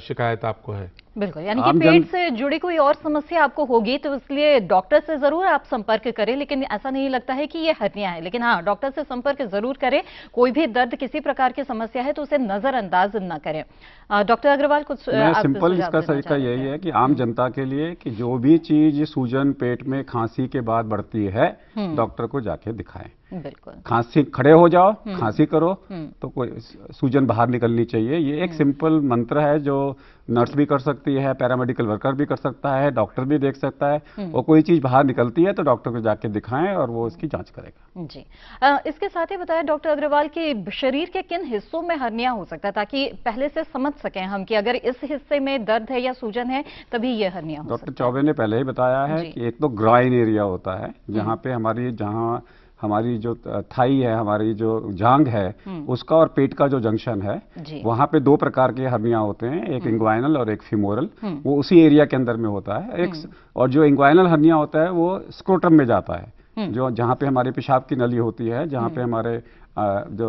शिकायत आपको है। बिल्कुल, यानी कि पेट से जुड़ी कोई और समस्या आपको होगी तो इसलिए डॉक्टर से जरूर आप संपर्क करें, लेकिन ऐसा नहीं लगता है कि ये हर्निया है। लेकिन हाँ, डॉक्टर से संपर्क जरूर करें। कोई भी दर्द, किसी प्रकार की समस्या है तो उसे नजरअंदाज न करें। डॉक्टर अग्रवाल कुछ सिंपल इसका तरीका यही है कि आम जनता के लिए कि जो भी चीज सूजन पेट में खांसी के बाद बढ़ती है डॉक्टर को जाके दिखाएं। बिल्कुल, खांसी, खड़े हो जाओ, खांसी करो तो कोई सूजन बाहर निकलनी चाहिए। ये एक सिंपल मंत्र है जो नर्स भी कर सकती है, पैरामेडिकल वर्कर भी कर सकता है, डॉक्टर भी देख सकता है। और कोई चीज बाहर निकलती है तो डॉक्टर को जाके दिखाएं और वो उसकी जांच करेगा। जी, इसके साथ ही बताया डॉक्टर अग्रवाल कि शरीर के किन हिस्सों में हर्निया हो सकता है, ताकि पहले से समझ सकें हम कि अगर इस हिस्से में दर्द है या सूजन है तभी ये हर्निया हो सकता है। डॉक्टर चौबे ने पहले ही बताया है कि एक तो ग्राइन एरिया होता है जहाँ पे हमारी जो थाई है, हमारी जो जांघ है उसका और पेट का जो जंक्शन है, वहां पे 2 प्रकार के हर्निया होते हैं, एक इंग्वाइनल और एक फीमोरल। वो उसी एरिया के अंदर में होता है। और जो इंग्वाइनल हर्निया होता है वो स्क्रोटम में जाता है, जो जहाँ पे हमारे पेशाब की नली होती है, जहाँ पे हमारे जो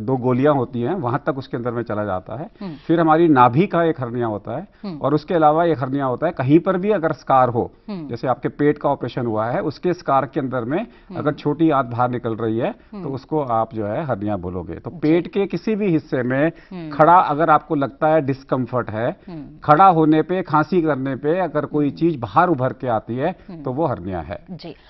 2 गोलियां होती हैं वहां तक उसके अंदर में चला जाता है। फिर हमारी नाभि का एक हर्निया होता है और उसके अलावा एक हर्निया होता है कहीं पर भी अगर स्कार हो, जैसे आपके पेट का ऑपरेशन हुआ है उसके स्कार के अंदर में अगर छोटी आंत बाहर निकल रही है तो उसको आप जो है हर्निया बोलोगे। तो पेट के किसी भी हिस्से में खड़ा अगर आपको लगता है डिस्कम्फर्ट है, खड़ा होने पे, खांसी करने पे अगर कोई चीज बाहर उभर के आती है तो वो हर्निया है।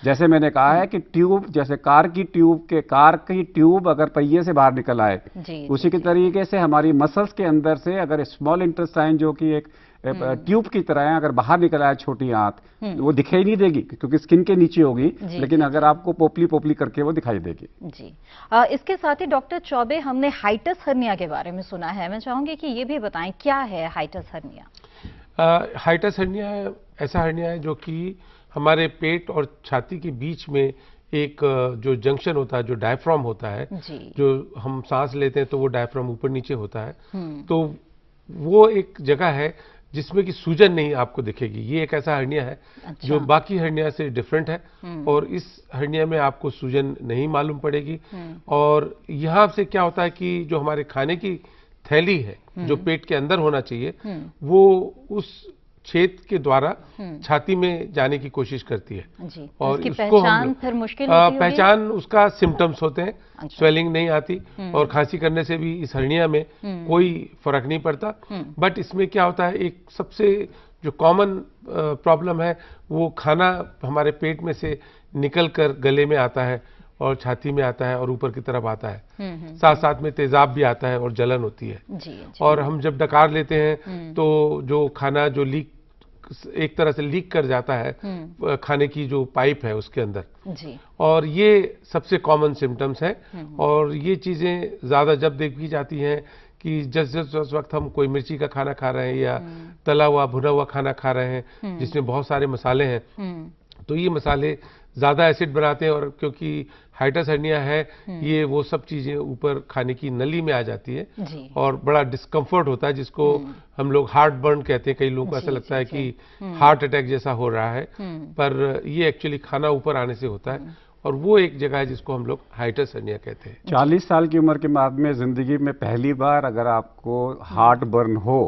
जैसे मैंने कहा है कि ट्यूब, जैसे कार की ट्यूब अगर पहिए से बाहर निकल आए, उसी के तरीके से हमारी मसल्स के अंदर से अगर स्मॉल इंटेस्टाइन जो कि एक ट्यूब की तरह है अगर बाहर निकल आए छोटी आंत, वो दिखाई नहीं देगी क्योंकि स्किन के नीचे होगी, लेकिन अगर आपको पोपली करके वो दिखाई देगी। जी इसके साथ ही डॉक्टर चौबे, हमने हाइटस हर्निया के बारे में सुना है, मैं चाहूंगी कि ये भी बताएं क्या है हाइटस हर्निया। हाइटस हर्निया ऐसा हर्निया है जो कि हमारे पेट और छाती के बीच में एक जो जंक्शन होता है, जो डायफ्राम होता है, जो हम सांस लेते हैं तो वो डायफ्राम ऊपर नीचे होता है, तो वो एक जगह है जिसमें कि सूजन नहीं आपको दिखेगी। ये एक ऐसा हर्निया है जो बाकी हर्निया से डिफरेंट है और इस हर्निया में आपको सूजन नहीं मालूम पड़ेगी। और यहाँ से क्या होता है कि जो हमारे खाने की थैली है जो पेट के अंदर होना चाहिए वो उस छेद के द्वारा छाती में जाने की कोशिश करती है। और इसकी उसको पहचान फिर मुश्किल होती पहचान उसका सिम्टम्स होते हैं, स्वेलिंग नहीं आती और खांसी करने से भी इस हर्निया में कोई फर्क नहीं पड़ता। बट इसमें क्या होता है, एक सबसे जो कॉमन प्रॉब्लम है वो खाना हमारे पेट में से निकल कर गले में आता है और छाती में आता है और ऊपर की तरफ आता है। साथ साथ में तेजाब भी आता है और जलन होती है। और हम जब डकार लेते हैं तो जो खाना जो एक तरह से लीक कर जाता है खाने की जो पाइप है उसके अंदर, और ये सबसे कॉमन सिम्टम्स है। और ये चीजें ज्यादा जब देखी जाती हैं कि जिस वक्त हम कोई मिर्ची का खाना खा रहे हैं या तला हुआ भुना हुआ खाना खा रहे हैं जिसमें बहुत सारे मसाले हैं, तो ये मसाले ज्यादा एसिड बनाते हैं और क्योंकि हाइटस हर्निया है ये वो सब चीजें ऊपर खाने की नली में आ जाती है और बड़ा डिस्कम्फर्ट होता है जिसको हम लोग हार्ट बर्न कहते हैं। कई लोगों को ऐसा लगता है कि हार्ट अटैक जैसा हो रहा है, पर ये एक्चुअली खाना ऊपर आने से होता है और वो एक जगह है जिसको हम लोग हाइटस हर्निया कहते हैं। 40 साल की उम्र के बाद में जिंदगी में पहली बार अगर आपको हार्ट बर्न हो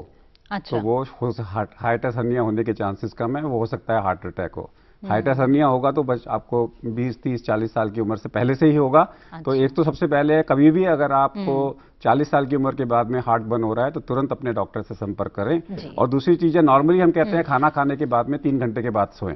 तो वो हाइटस हर्निया होने के चांसेस कम है, वो हो सकता है हार्ट अटैक हो। हाइटस हर्निया होगा तो बस आपको 20, 30, 40 साल की उम्र से पहले से ही होगा। तो एक तो सबसे पहले कभी भी अगर आपको 40 साल की उम्र के बाद में हार्ट बर्न हो रहा है तो तुरंत अपने डॉक्टर से संपर्क करें। और दूसरी चीज है, नॉर्मली हम कहते हैं खाना खाने के बाद में 3 घंटे के बाद सोएं।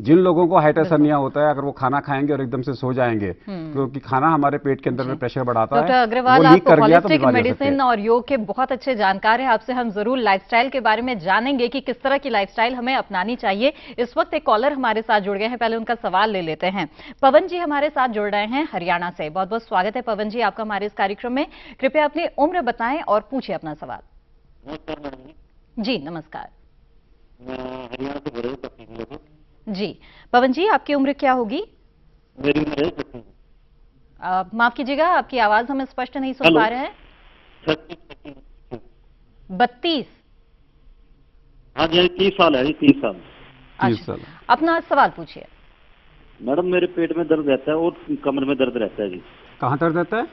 जिन लोगों को हाइटस हर्निया होता है अगर वो खाना खाएंगे और एकदम से सो जाएंगे क्योंकि खाना हमारे पेट के अंदर में प्रेशर बढ़ाता है। डॉक्टर अग्रवाल, आप होलिस्टिक मेडिसिन और योग के बहुत अच्छे जानकार हैं, आपसे हम जरूर लाइफस्टाइल के बारे में जानेंगे कि किस तरह की लाइफस्टाइल हमें अपनानी चाहिए। इस वक्त एक कॉलर हमारे साथ जुड़ गए हैं, पहले उनका सवाल ले लेते हैं। पवन जी हमारे साथ जुड़ रहे हैं हरियाणा से। बहुत बहुत स्वागत है पवन जी आपका हमारे इस कार्यक्रम में। कृपया अपनी उम्र बताएं और पूछिए अपना सवाल। जी नमस्कार। हरियाणा से बोल रहे हैं। जी पवन जी, आपकी उम्र क्या होगी? मेरी उम्र है माफ कीजिएगा, आपकी आवाज हम स्पष्ट नहीं सुन पा रहे हैं। 32? हाँ जी, 30 साल है जी, 30 साल। अच्छा, अपना सवाल पूछिए। मैडम मेरे पेट में दर्द रहता है और कमर में दर्द रहता है जी। कहाँ दर्द रहता है?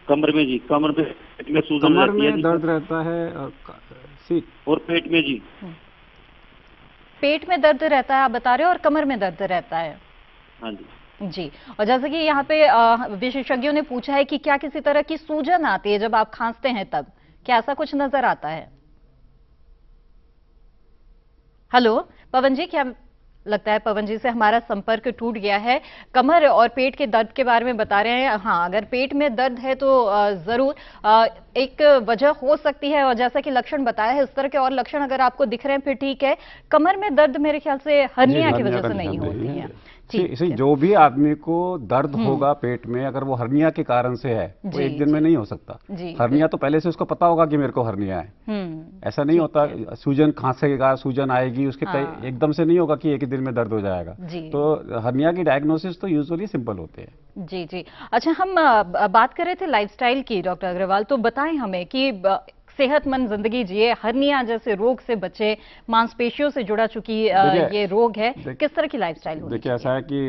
कमर में जी, कमर में, पेट में सूजन कमर रहती है में दर्द रहता है और पेट में जी। पेट में दर्द रहता है आप बता रहे हो और कमर में दर्द रहता है? हाँ जी। जी, और जैसे कि यहाँ पे विशेषज्ञों ने पूछा है कि क्या किसी तरह की सूजन आती है जब आप खांसते हैं तब, क्या ऐसा कुछ नजर आता है? हेलो पवन जी, क्या लगता है पवन जी से हमारा संपर्क टूट गया है। कमर और पेट के दर्द के बारे में बता रहे हैं। हाँ, अगर पेट में दर्द है तो जरूर एक वजह हो सकती है और जैसा कि लक्षण बताया है इस तरह के और लक्षण अगर आपको दिख रहे हैं फिर ठीक है। कमर में दर्द मेरे ख्याल से हर्निया की वजह से नहीं होती है। इसी जो भी आदमी को दर्द होगा पेट में अगर वो हर्निया के कारण से है वो एक दिन में नहीं हो सकता। हर्निया तो पहले से उसको पता होगा कि मेरे को हर्निया है। ऐसा नहीं होता, सूजन खांसेगा, सूजन आएगी, उसके एकदम से नहीं होगा कि एक ही दिन में दर्द हो जाएगा। तो हर्निया की डायग्नोसिस तो यूजुअली सिंपल होते हैं। जी जी, अच्छा हम बात कर रहे थे लाइफस्टाइल की डॉक्टर अग्रवाल, तो बताएं हमें कि सेहतमंद जिंदगी जिए, हर्निया जैसे रोग से बचे, मांसपेशियों से जुड़ा चुकी ये रोग है, किस तरह की लाइफस्टाइल होगी? देखिए ऐसा है कि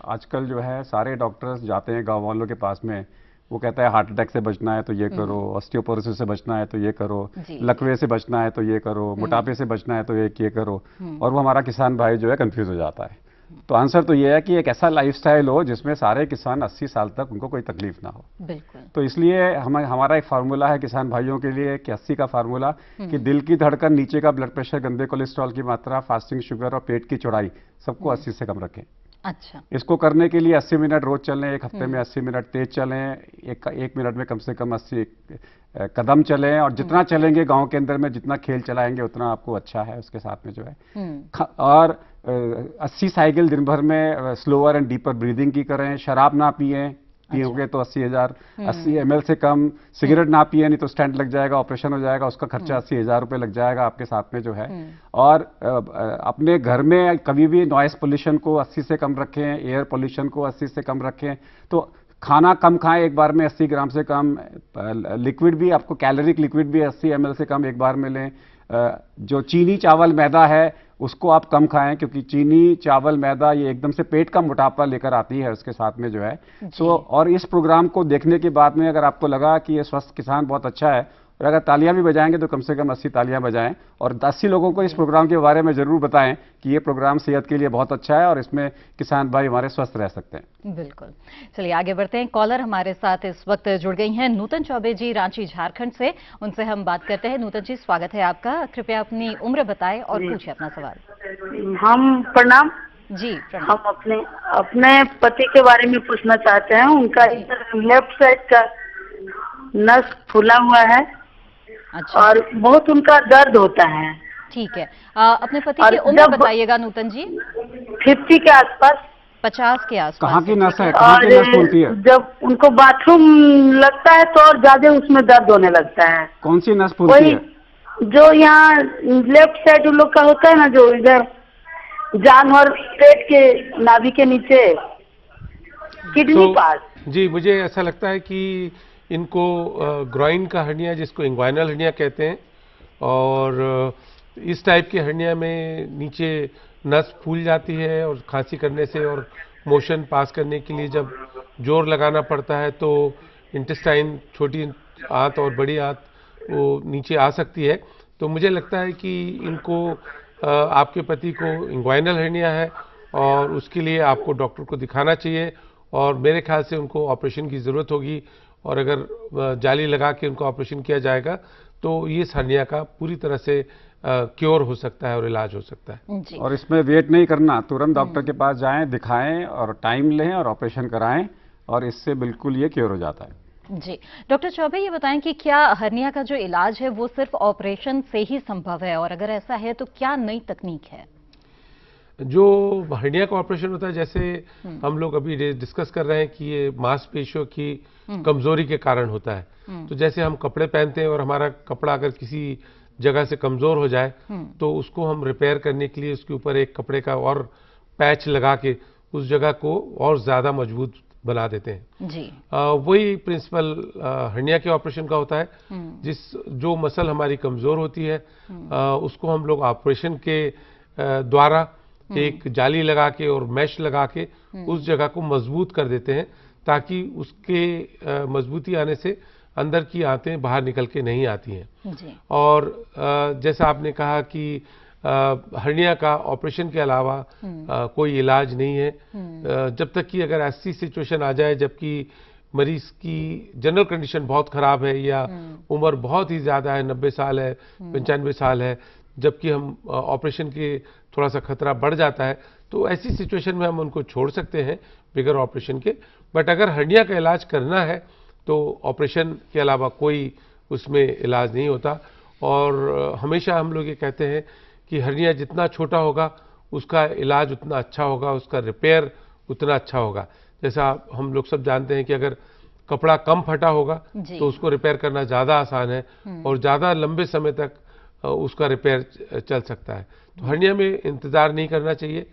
आजकल जो है सारे डॉक्टर्स जाते हैं गांव वालों के पास में वो कहता है हार्ट अटैक से बचना है तो ये करो, ऑस्टियोपोरोसिस से बचना है तो ये करो, लकवे से बचना है तो ये करो, मोटापे से बचना है तो ये करो, और वो हमारा किसान भाई जो है कंफ्यूज हो जाता है। तो आंसर तो ये है कि एक ऐसा लाइफस्टाइल हो जिसमें सारे किसान 80 साल तक उनको कोई तकलीफ ना हो। बिल्कुल। तो इसलिए हमारा एक फार्मूला है किसान भाइयों के लिए कि 80 का फार्मूला, कि दिल की धड़कन, नीचे का ब्लड प्रेशर, गंदे कोलेस्ट्रॉल की मात्रा, फास्टिंग शुगर और पेट की चौड़ाई सबको 80 से कम रखें। अच्छा। इसको करने के लिए 80 मिनट रोज चलें, एक हफ्ते में 80 मिनट तेज चलें, एक मिनट में कम से कम 80 कदम चलें, और जितना चलेंगे गांव के अंदर में जितना खेल चलाएंगे उतना आपको अच्छा है। उसके साथ में जो है और 80 साइकिल दिन भर में स्लोअर एंड डीपर ब्रीदिंग की करें। शराब ना पियोगे तो 80 ml से कम, सिगरेट ना पिए नहीं तो स्टेंट लग जाएगा, ऑपरेशन हो जाएगा, उसका खर्चा 80,000 रुपये लग जाएगा आपके साथ में जो है। और अपने घर में कभी भी नॉइस पोल्यूशन को 80 से कम रखें, एयर पोल्यूशन को 80 से कम रखें। तो खाना कम खाएं, एक बार में 80 ग्राम से कम। लिक्विड भी आपको, कैलोरिक लिक्विड भी 80 ml से कम एक बार में लें। जो चीनी चावल मैदा है उसको आप कम खाएं, क्योंकि चीनी चावल मैदा ये एकदम से पेट का मोटापा लेकर आती है उसके साथ में जो है। और इस प्रोग्राम को देखने के बाद में अगर आपको लगा कि ये स्वस्थ किसान बहुत अच्छा है, और अगर तालियां भी बजाएंगे तो कम से कम 80 तालियां बजाएं, और 80 लोगों को इस प्रोग्राम के बारे में जरूर बताएं कि ये प्रोग्राम सेहत के लिए बहुत अच्छा है और इसमें किसान भाई हमारे स्वस्थ रह सकते हैं। बिल्कुल। चलिए आगे बढ़ते हैं। कॉलर हमारे साथ इस वक्त जुड़ गई हैं नूतन चौबे जी, रांची झारखंड से। उनसे हम बात करते हैं। नूतन जी, स्वागत है आपका। कृपया अपनी उम्र बताएं और पूछिए अपना सवाल। हम प्रणाम जी। हम अपने पति के बारे में पूछना चाहते हैं। उनका इधर लेफ्ट साइड का नस फूला हुआ है। अच्छा। और बहुत उनका दर्द होता है। ठीक है। अपने पति की उम्र बताइएगा नूतन जी। 50 के आसपास। 50 के आसपास। कहाँ की नस है, कहाँ की नस फूलती है? जब उनको बाथरूम लगता है तो और ज्यादा उसमें दर्द होने लगता है। कौन सी नस फूलती है? जो यहाँ लेफ्ट साइड उन लोग का होता है ना, जो इधर जानवर पेट के नाभि के नीचे किडनी पास। जी, मुझे ऐसा लगता है कि इनको ग्रॉइन का हर्निया, जिसको इंग्वाइनल हर्निया कहते हैं, और इस टाइप के हर्निया में नीचे नस फूल जाती है और खांसी करने से और मोशन पास करने के लिए जब जोर लगाना पड़ता है तो इंटेस्टाइन, छोटी आंत और बड़ी आंत, वो नीचे आ सकती है। तो मुझे लगता है कि इनको, आपके पति को इंग्वाइनल हर्निया है और उसके लिए आपको डॉक्टर को दिखाना चाहिए, और मेरे ख्याल से उनको ऑपरेशन की ज़रूरत होगी। और अगर जाली लगा के उनका ऑपरेशन किया जाएगा तो ये हर्निया का पूरी तरह से क्योर हो सकता है और इलाज हो सकता है। और इसमें वेट नहीं करना, तुरंत डॉक्टर के पास जाएं, दिखाएं और टाइम लें और ऑपरेशन कराएं, और इससे बिल्कुल ये क्योर हो जाता है। जी। डॉक्टर चौबे, ये बताएं कि क्या हर्निया का जो इलाज है वो सिर्फ ऑपरेशन से ही संभव है, और अगर ऐसा है तो क्या नई तकनीक है? जो हर्निया का ऑपरेशन होता है, जैसे हम लोग अभी डिस्कस कर रहे हैं कि ये मांसपेशियों की कमजोरी के कारण होता है। तो जैसे हम कपड़े पहनते हैं और हमारा कपड़ा अगर किसी जगह से कमजोर हो जाए तो उसको हम रिपेयर करने के लिए उसके ऊपर एक कपड़े का और पैच लगा के उस जगह को और ज्यादा मजबूत बना देते हैं। जी। वही प्रिंसिपल हर्निया के ऑपरेशन का होता है। जो मसल हमारी कमजोर होती है उसको हम लोग ऑपरेशन के द्वारा एक जाली लगा के और मैश लगा के उस जगह को मजबूत कर देते हैं, ताकि उसके मजबूती आने से अंदर की आंतें बाहर निकल के नहीं आती हैं। जी। और जैसा आपने कहा कि हर्निया का ऑपरेशन के अलावा कोई इलाज नहीं है, जब तक कि अगर ऐसी सिचुएशन आ जाए जबकि मरीज की जनरल कंडीशन बहुत खराब है या उम्र बहुत ही ज्यादा है, 90 साल है, 95 साल है, जबकि हम ऑपरेशन के थोड़ा सा खतरा बढ़ जाता है, तो ऐसी सिचुएशन में हम उनको छोड़ सकते हैं बगैर ऑपरेशन के। बट अगर हर्निया का इलाज करना है तो ऑपरेशन के अलावा कोई उसमें इलाज नहीं होता। और हमेशा हम लोग ये कहते हैं कि हर्निया जितना छोटा होगा उसका इलाज उतना अच्छा होगा, उसका रिपेयर उतना अच्छा होगा। जैसा हम लोग सब जानते हैं कि अगर कपड़ा कम फटा होगा तो उसको रिपेयर करना ज़्यादा आसान है और ज़्यादा लंबे समय तक उसका रिपेयर चल सकता है। तो हर्निया में इंतज़ार नहीं करना चाहिए,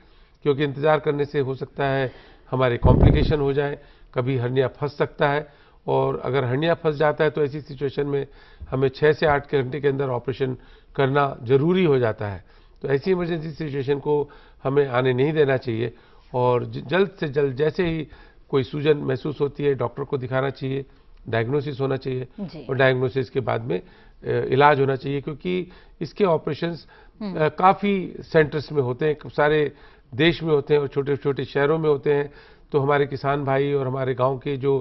क्योंकि इंतज़ार करने से हो सकता है हमारे कॉम्प्लिकेशन हो जाए, कभी हर्निया फंस सकता है, और अगर हर्निया फंस जाता है तो ऐसी सिचुएशन में हमें 6 से 8 घंटे के अंदर ऑपरेशन करना ज़रूरी हो जाता है। तो ऐसी इमरजेंसी सिचुएशन को हमें आने नहीं देना चाहिए, और जल्द से जल्द जैसे ही कोई सूजन महसूस होती है डॉक्टर को दिखाना चाहिए, डायग्नोसिस होना चाहिए और डायग्नोसिस के बाद में इलाज होना चाहिए, क्योंकि इसके ऑपरेशंस काफ़ी सेंटर्स में होते हैं, सारे देश में होते हैं और छोटे छोटे शहरों में होते हैं। तो हमारे किसान भाई और हमारे गांव के जो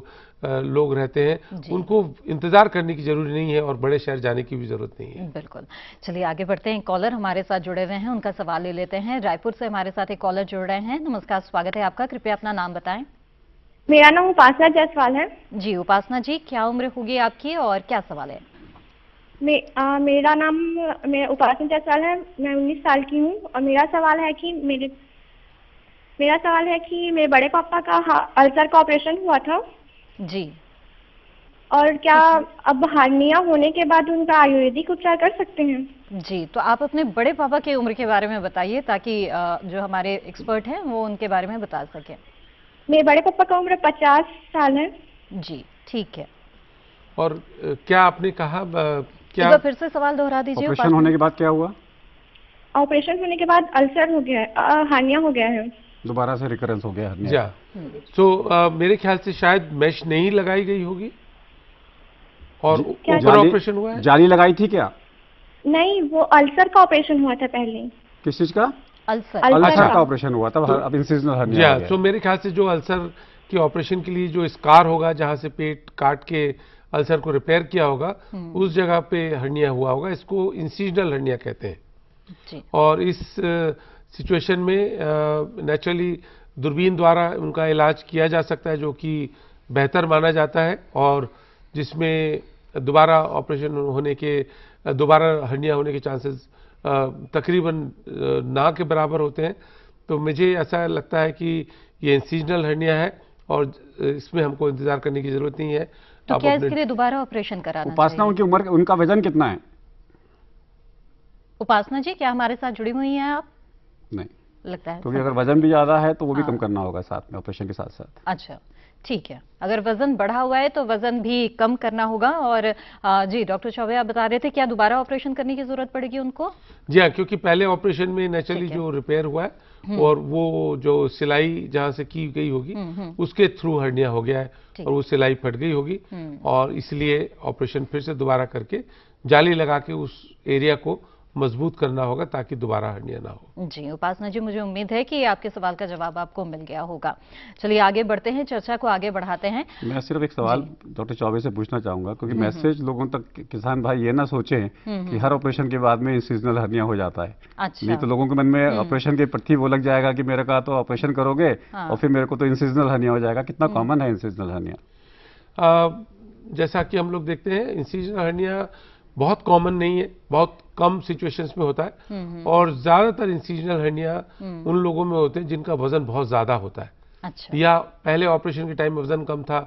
लोग रहते हैं उनको इंतजार करने की जरूरत नहीं है और बड़े शहर जाने की भी जरूरत नहीं है। बिल्कुल, चलिए आगे बढ़ते हैं। कॉलर हमारे साथ जुड़े हुए हैं, उनका सवाल ले लेते हैं। रायपुर से हमारे साथ एक कॉलर जुड़ रहे हैं। नमस्कार, स्वागत है आपका। कृपया अपना नाम बताएं। मेरा नाम उपासना जायसवाल है। जी उपासना जी, क्या उम्र होगी आपकी और क्या सवाल है? मेरा नाम उपासना जायसवाल है, मैं 19 साल की हूँ और मेरा सवाल है कि मेरे बड़े पापा का अल्सर का ऑपरेशन हुआ था जी, और क्या अब हार्निया होने के बाद उनका आयुर्वेदिक उपचार कर सकते हैं? जी, तो आप अपने बड़े पापा की उम्र के बारे में बताइए ताकि जो हमारे एक्सपर्ट हैं वो उनके बारे में बता सकें। मेरे बड़े पापा का उम्र 50 साल है। जी ठीक है। और क्या आपने कहा, क्या फिर से सवाल दोहरा दीजिए। ऑपरेशन होने के बाद क्या हुआ? ऑपरेशन होने के बाद अल्सर हो गया है, हार्निया हो गया है, दोबारा से रिकरेंस हो गया हर्निया। तो मेरे ख्याल से शायद मेश नहीं लगाई गई होगी और ऊपर ऑपरेशन हुआ है। जाली लगाई थी क्या? नहीं, वो अल्सर का ऑपरेशन हुआ था पहले। किस चीज का? अल्सर का ऑपरेशन हुआ था। अब इंसिजनल हर्निया। तो मेरे ख्याल से जो अल्सर के ऑपरेशन के लिए जो स्कार होगा, जहां से पेट काट के अल्सर को रिपेयर किया होगा, उस जगह पे हर्निया हुआ होगा। इसको इंसिजनल हर्निया कहते हैं। और इस सिचुएशन में नेचुरली दूरबीन द्वारा उनका इलाज किया जा सकता है, जो कि बेहतर माना जाता है और जिसमें दोबारा ऑपरेशन होने के, दोबारा हर्निया होने के चांसेस तकरीबन ना के बराबर होते हैं। तो मुझे ऐसा लगता है कि ये इंसिजनल हर्निया है और इसमें हमको इंतजार करने की जरूरत नहीं है। तो क्या इसके लिए दोबारा ऑपरेशन कराना? उपासना, उनकी उम्र, उनका वजन कितना है? उपासना जी, क्या हमारे साथ जुड़ी हुई हैं आप? नहीं लगता है, क्योंकि अगर वजन भी ज्यादा है तो वो भी कम करना होगा साथ में, ऑपरेशन के साथ साथ। अच्छा ठीक है, अगर वजन बढ़ा हुआ है तो वजन भी कम करना होगा। और जी डॉक्टर चौबे, आप बता रहे थे क्या दोबारा ऑपरेशन करने की जरूरत पड़ेगी उनको? जी हाँ, क्योंकि पहले ऑपरेशन में नेचुरली जो रिपेयर हुआ है और वो जो सिलाई जहां से की गई होगी उसके थ्रू हर्निया हो गया है और वो सिलाई फट गई होगी और इसलिए ऑपरेशन फिर से दोबारा करके जाली लगा के उस एरिया को मजबूत करना होगा ताकि दोबारा हर्निया ना हो। जी उपासना जी, मुझे उम्मीद है कि आपके सवाल का जवाब आपको मिल गया होगा। चलिए आगे बढ़ते हैं, चर्चा को आगे बढ़ाते हैं। मैं सिर्फ एक सवाल डॉक्टर चौबे से पूछना चाहूंगा, क्योंकि मैसेज लोगों तक, किसान भाई ये ना सोचे कि हर ऑपरेशन के बाद में इंसिजनल हर्निया हो जाता है। अच्छा। नहीं तो लोगों के मन में ऑपरेशन के प्रति वो लग जाएगा कि मेरे का तो ऑपरेशन करोगे और फिर मेरे को तो इंसिजनल हर्निया हो जाएगा। कितना कॉमन है इंसिजनल हर्निया? जैसा कि हम लोग देखते हैं, इंसिजनल हर्निया बहुत कॉमन नहीं है, बहुत कम सिचुएशंस में होता है और ज्यादातर इंसिजनल हर्निया उन लोगों में होते हैं जिनका वजन बहुत ज्यादा होता है। अच्छा। या पहले ऑपरेशन के टाइम में वजन कम था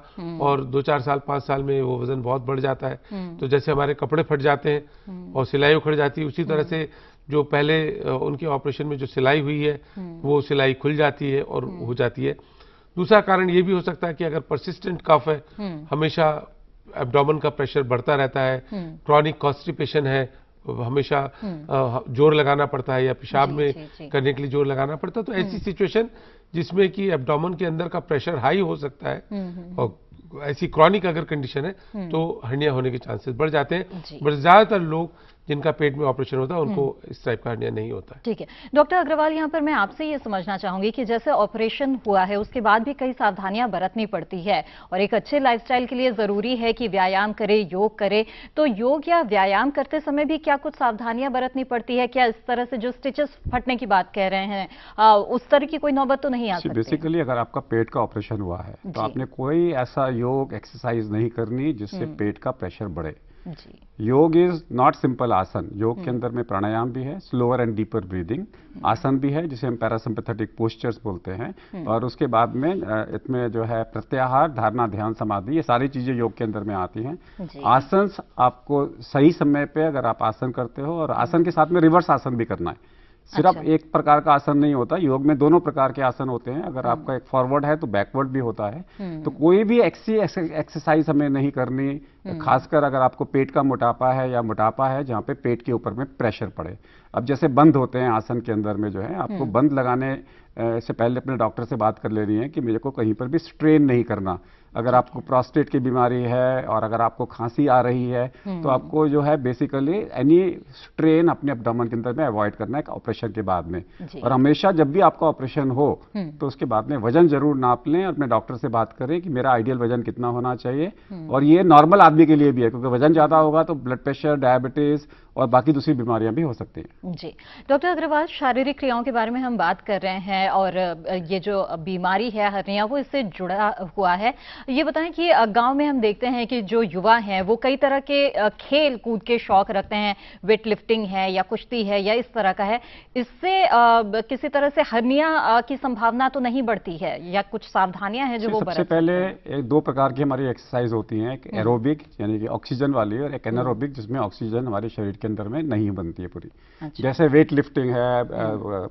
और 2-4 साल 5 साल में वो वजन बहुत बढ़ जाता है। तो जैसे हमारे कपड़े फट जाते हैं और सिलाई उखड़ जाती है, उसी तरह से जो पहले उनके ऑपरेशन में जो सिलाई हुई है वो सिलाई खुल जाती है और हो जाती है। दूसरा कारण ये भी हो सकता है कि अगर परसिस्टेंट कफ है, हमेशा एब्डोमेन का प्रेशर बढ़ता रहता है, क्रॉनिक कॉन्स्टिपेशन है, हमेशा जोर लगाना पड़ता है या पेशाब में करने के लिए जोर लगाना पड़ता है, तो ऐसी सिचुएशन जिसमें कि एब्डोमेन के अंदर का प्रेशर हाई हो सकता है और ऐसी क्रॉनिक अगर कंडीशन है तो हर्निया होने के चांसेस बढ़ जाते हैं। बट ज्यादातर लोग जिनका पेट में ऑपरेशन होता है उनको इस टाइप का हर्निया नहीं होता है। ठीक है डॉक्टर अग्रवाल, यहाँ पर मैं आपसे ये समझना चाहूंगी कि जैसे ऑपरेशन हुआ है उसके बाद भी कई सावधानियां बरतनी पड़ती है और एक अच्छे लाइफस्टाइल के लिए जरूरी है कि व्यायाम करे, योग करे, तो योग या व्यायाम करते समय भी क्या कुछ सावधानियां बरतनी पड़ती है? क्या इस तरह से जो स्टिचेस फटने की बात कह रहे हैं उस तरह की कोई नौबत तो नहीं आ सकती? बेसिकली अगर आपका पेट का ऑपरेशन हुआ है तो आपने कोई ऐसा योग एक्सरसाइज नहीं करनी जिससे पेट का प्रेशर बढ़े। योग इज नॉट सिंपल आसन। योग के अंदर में प्राणायाम भी है, स्लोअर एंड डीपर ब्रीदिंग, आसन भी है जिसे हम पैरासिम्पैथेटिक पोस्चर्स बोलते हैं, और उसके बाद में इसमें जो है प्रत्याहार, धारणा, ध्यान, समाधि, ये सारी चीजें योग के अंदर में आती हैं। आसन आपको सही समय पे अगर आप आसन करते हो, और आसन के साथ में रिवर्स आसन भी करना है, सिर्फ एक प्रकार का आसन नहीं होता। योग में दोनों प्रकार के आसन होते हैं। अगर आपका एक फॉरवर्ड है तो बैकवर्ड भी होता है। तो कोई भी एक्सरसाइज हमें नहीं करनी खासकर अगर आपको पेट का मोटापा है या मोटापा है जहाँ पे पेट के ऊपर में प्रेशर पड़े। अब जैसे बंद होते हैं आसन के अंदर में जो है, आपको बंद लगाने से पहले अपने डॉक्टर से बात कर लेनी है कि मेरे को कहीं पर भी स्ट्रेन नहीं करना। अगर आपको प्रोस्टेट की बीमारी है और अगर आपको खांसी आ रही है तो आपको जो है बेसिकली एनी स्ट्रेन अपने एब्डोमेन के अंदर में अवॉइड करना है ऑपरेशन के बाद में। और हमेशा जब भी आपका ऑपरेशन हो तो उसके बाद में वजन जरूर नाप लें और अपने डॉक्टर से बात करें कि मेरा आइडियल वजन कितना होना चाहिए। और ये नॉर्मल आदमी के लिए भी है, क्योंकि वजन ज्यादा होगा तो ब्लड प्रेशर, डायबिटीज और बाकी दूसरी बीमारियां भी हो सकती हैं। जी डॉक्टर अग्रवाल, शारीरिक क्रियाओं के बारे में हम बात कर रहे हैं और ये जो बीमारी है हर्निया वो इससे जुड़ा हुआ है। ये बताएं कि गांव में हम देखते हैं कि जो युवा हैं वो कई तरह के खेल कूद के शौक रखते हैं, वेट लिफ्टिंग है या कुश्ती है या इस तरह का है, इससे किसी तरह से हर्निया की संभावना तो नहीं बढ़ती है या कुछ सावधानियां हैं जो वो सबसे पहले दो प्रकार की हमारी एक्सरसाइज होती हैं, एक एरोबिक यानी कि ऑक्सीजन वाली और एक एनारोबिक जिसमें ऑक्सीजन हमारे शरीर के अंदर में नहीं बनती है पूरी। जैसे वेट लिफ्टिंग है,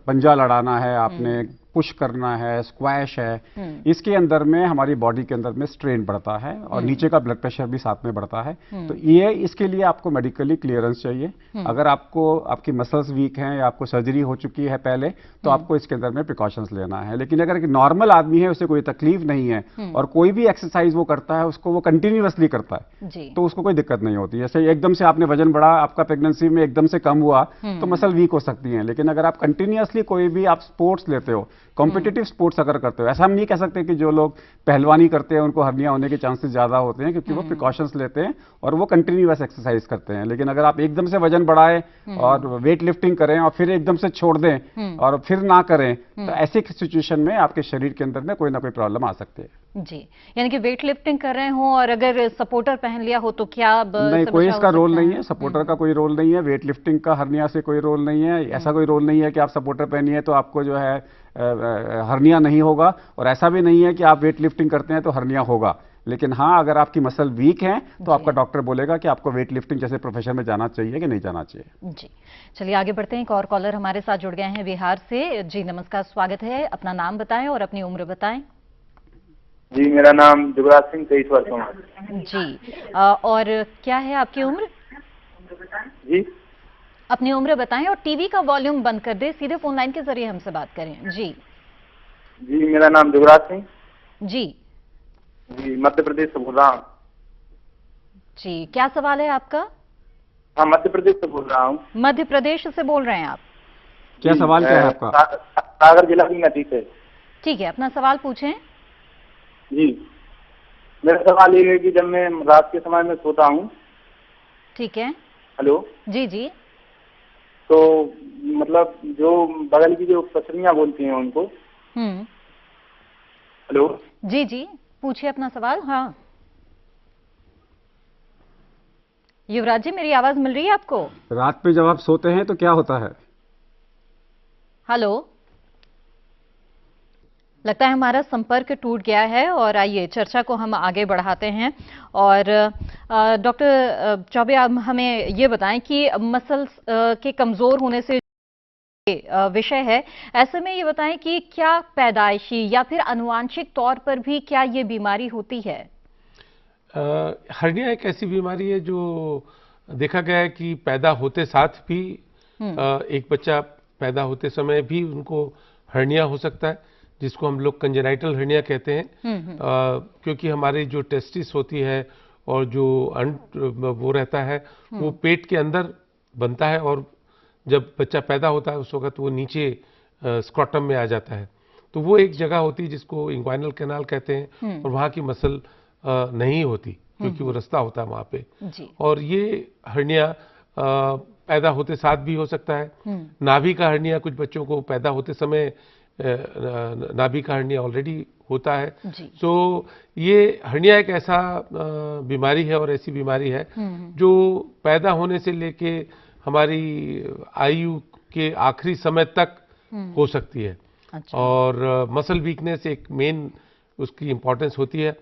पंजा लड़ाना है, आपने पुश करना है, स्क्वैश है, इसके अंदर में हमारी बॉडी के अंदर में स्ट्रेन बढ़ता है और नीचे का ब्लड प्रेशर भी साथ में बढ़ता है। तो ये इसके लिए आपको मेडिकली क्लियरेंस चाहिए। अगर आपको आपकी मसल्स वीक हैं या आपको सर्जरी हो चुकी है पहले तो आपको इसके अंदर में प्रिकॉशंस लेना है। लेकिन अगर एक नॉर्मल आदमी है, उसे कोई तकलीफ नहीं है और कोई भी एक्सरसाइज वो करता है उसको वो कंटिन्यूअसली करता है तो उसको कोई दिक्कत नहीं होती। जैसे एकदम से आपने वजन बढ़ा, आपका प्रेगनेंसी में एकदम से कम हुआ तो मसल वीक हो सकती है। लेकिन अगर आप कंटिन्यूअसली कोई भी आप स्पोर्ट्स लेते हो, कॉम्पिटिटिव स्पोर्ट्स अगर करते हो, ऐसा हम नहीं कह सकते कि जो लोग पहलवानी करते हैं उनको हर्निया होने के चांसेस ज्यादा होते हैं, क्योंकि वो प्रिकॉशंस लेते हैं और वो कंटिन्यूअस एक्सरसाइज करते हैं। लेकिन अगर आप एकदम से वजन बढ़ाएं और वेट लिफ्टिंग करें और फिर एकदम से छोड़ दें और फिर ना करें तो ऐसे सिचुएशन में आपके शरीर के अंदर में कोई ना कोई प्रॉब्लम आ सकती है। जी, यानी कि वेट लिफ्टिंग कर रहे हो और अगर सपोर्टर पहन लिया हो तो क्या नहीं, कोई इसका रोल नहीं है, सपोर्टर का कोई रोल नहीं है, वेट लिफ्टिंग का हर्निया से कोई रोल नहीं है। ऐसा कोई रोल नहीं है कि आप सपोर्टर पहनिए तो आपको जो है हर्निया नहीं होगा, और ऐसा भी नहीं है कि आप वेट लिफ्टिंग करते हैं तो हर्निया होगा। लेकिन हाँ, अगर आपकी मसल वीक है तो आपका डॉक्टर बोलेगा कि आपको वेट लिफ्टिंग जैसे प्रोफेशन में जाना चाहिए कि नहीं जाना चाहिए। जी चलिए आगे बढ़ते हैं। एक और कॉलर हमारे साथ जुड़ गए हैं बिहार से। जी नमस्कार, स्वागत है, अपना नाम बताएं और अपनी उम्र बताएं। जी मेरा नाम युवराज सिंह, 23 वर्षों में। जी और क्या है आपकी उम्र? जी अपनी उम्र बताएं और टीवी का वॉल्यूम बंद कर दे, सीधे फोन लाइन के जरिए हमसे बात करें। जी मेरा नाम युवराज सिंह जी मध्य प्रदेश से बोल रहा हूँ। जी क्या सवाल है आपका? हाँ, मध्य प्रदेश से बोल रहा हूँ। मध्य प्रदेश से बोल रहे हैं आप? क्या सवाल क्या है आपका? सागर जिला की नदी से। ठीक है, अपना सवाल पूछें। जी मेरा सवाल ये है कि जब मैं रात के समय में सोता हूँ। ठीक है। हेलो। जी जी। तो मतलब जो बगल की जो पसलियाँ बोलती हैं उनको। हेलो। जी जी पूछिए अपना सवाल। हाँ युवराज जी, मेरी आवाज मिल रही है आपको? रात में जब आप सोते हैं तो क्या होता है? हेलो, लगता है हमारा संपर्क टूट गया है और आइए चर्चा को हम आगे बढ़ाते हैं। और डॉक्टर चौबे, आप हमें ये बताएं कि मसल्स के कमजोर होने से विषय है, ऐसे में ये बताएं कि क्या पैदाइशी या फिर आनुवांशिक तौर पर भी क्या ये बीमारी होती है? हर्निया एक ऐसी बीमारी है जो देखा गया है कि पैदा होते साथ भी एक बच्चा पैदा होते समय भी उनको हर्निया हो सकता है, जिसको हम लोग कंजेनाइटल हर्निया कहते हैं। क्योंकि हमारी जो टेस्टिस होती है और जो वो रहता है वो पेट के अंदर बनता है और जब बच्चा पैदा होता है उस वक्त वो नीचे स्क्रॉटम में आ जाता है। तो वो एक जगह होती है जिसको इंग्वाइनल कैनाल कहते हैं और वहाँ की मसल नहीं होती क्योंकि वो रास्ता होता है वहाँ पे। और ये हर्निया पैदा होते साथ भी हो सकता है। नाभि का हर्निया कुछ बच्चों को पैदा होते समय नाभि का हर्निया ऑलरेडी होता है। तो ये हर्निया एक ऐसा बीमारी है और ऐसी बीमारी है जो पैदा होने से लेके हमारी आयु के आखिरी समय तक हो सकती है। अच्छा। और मसल वीकनेस एक मेन उसकी इम्पोर्टेंस होती है।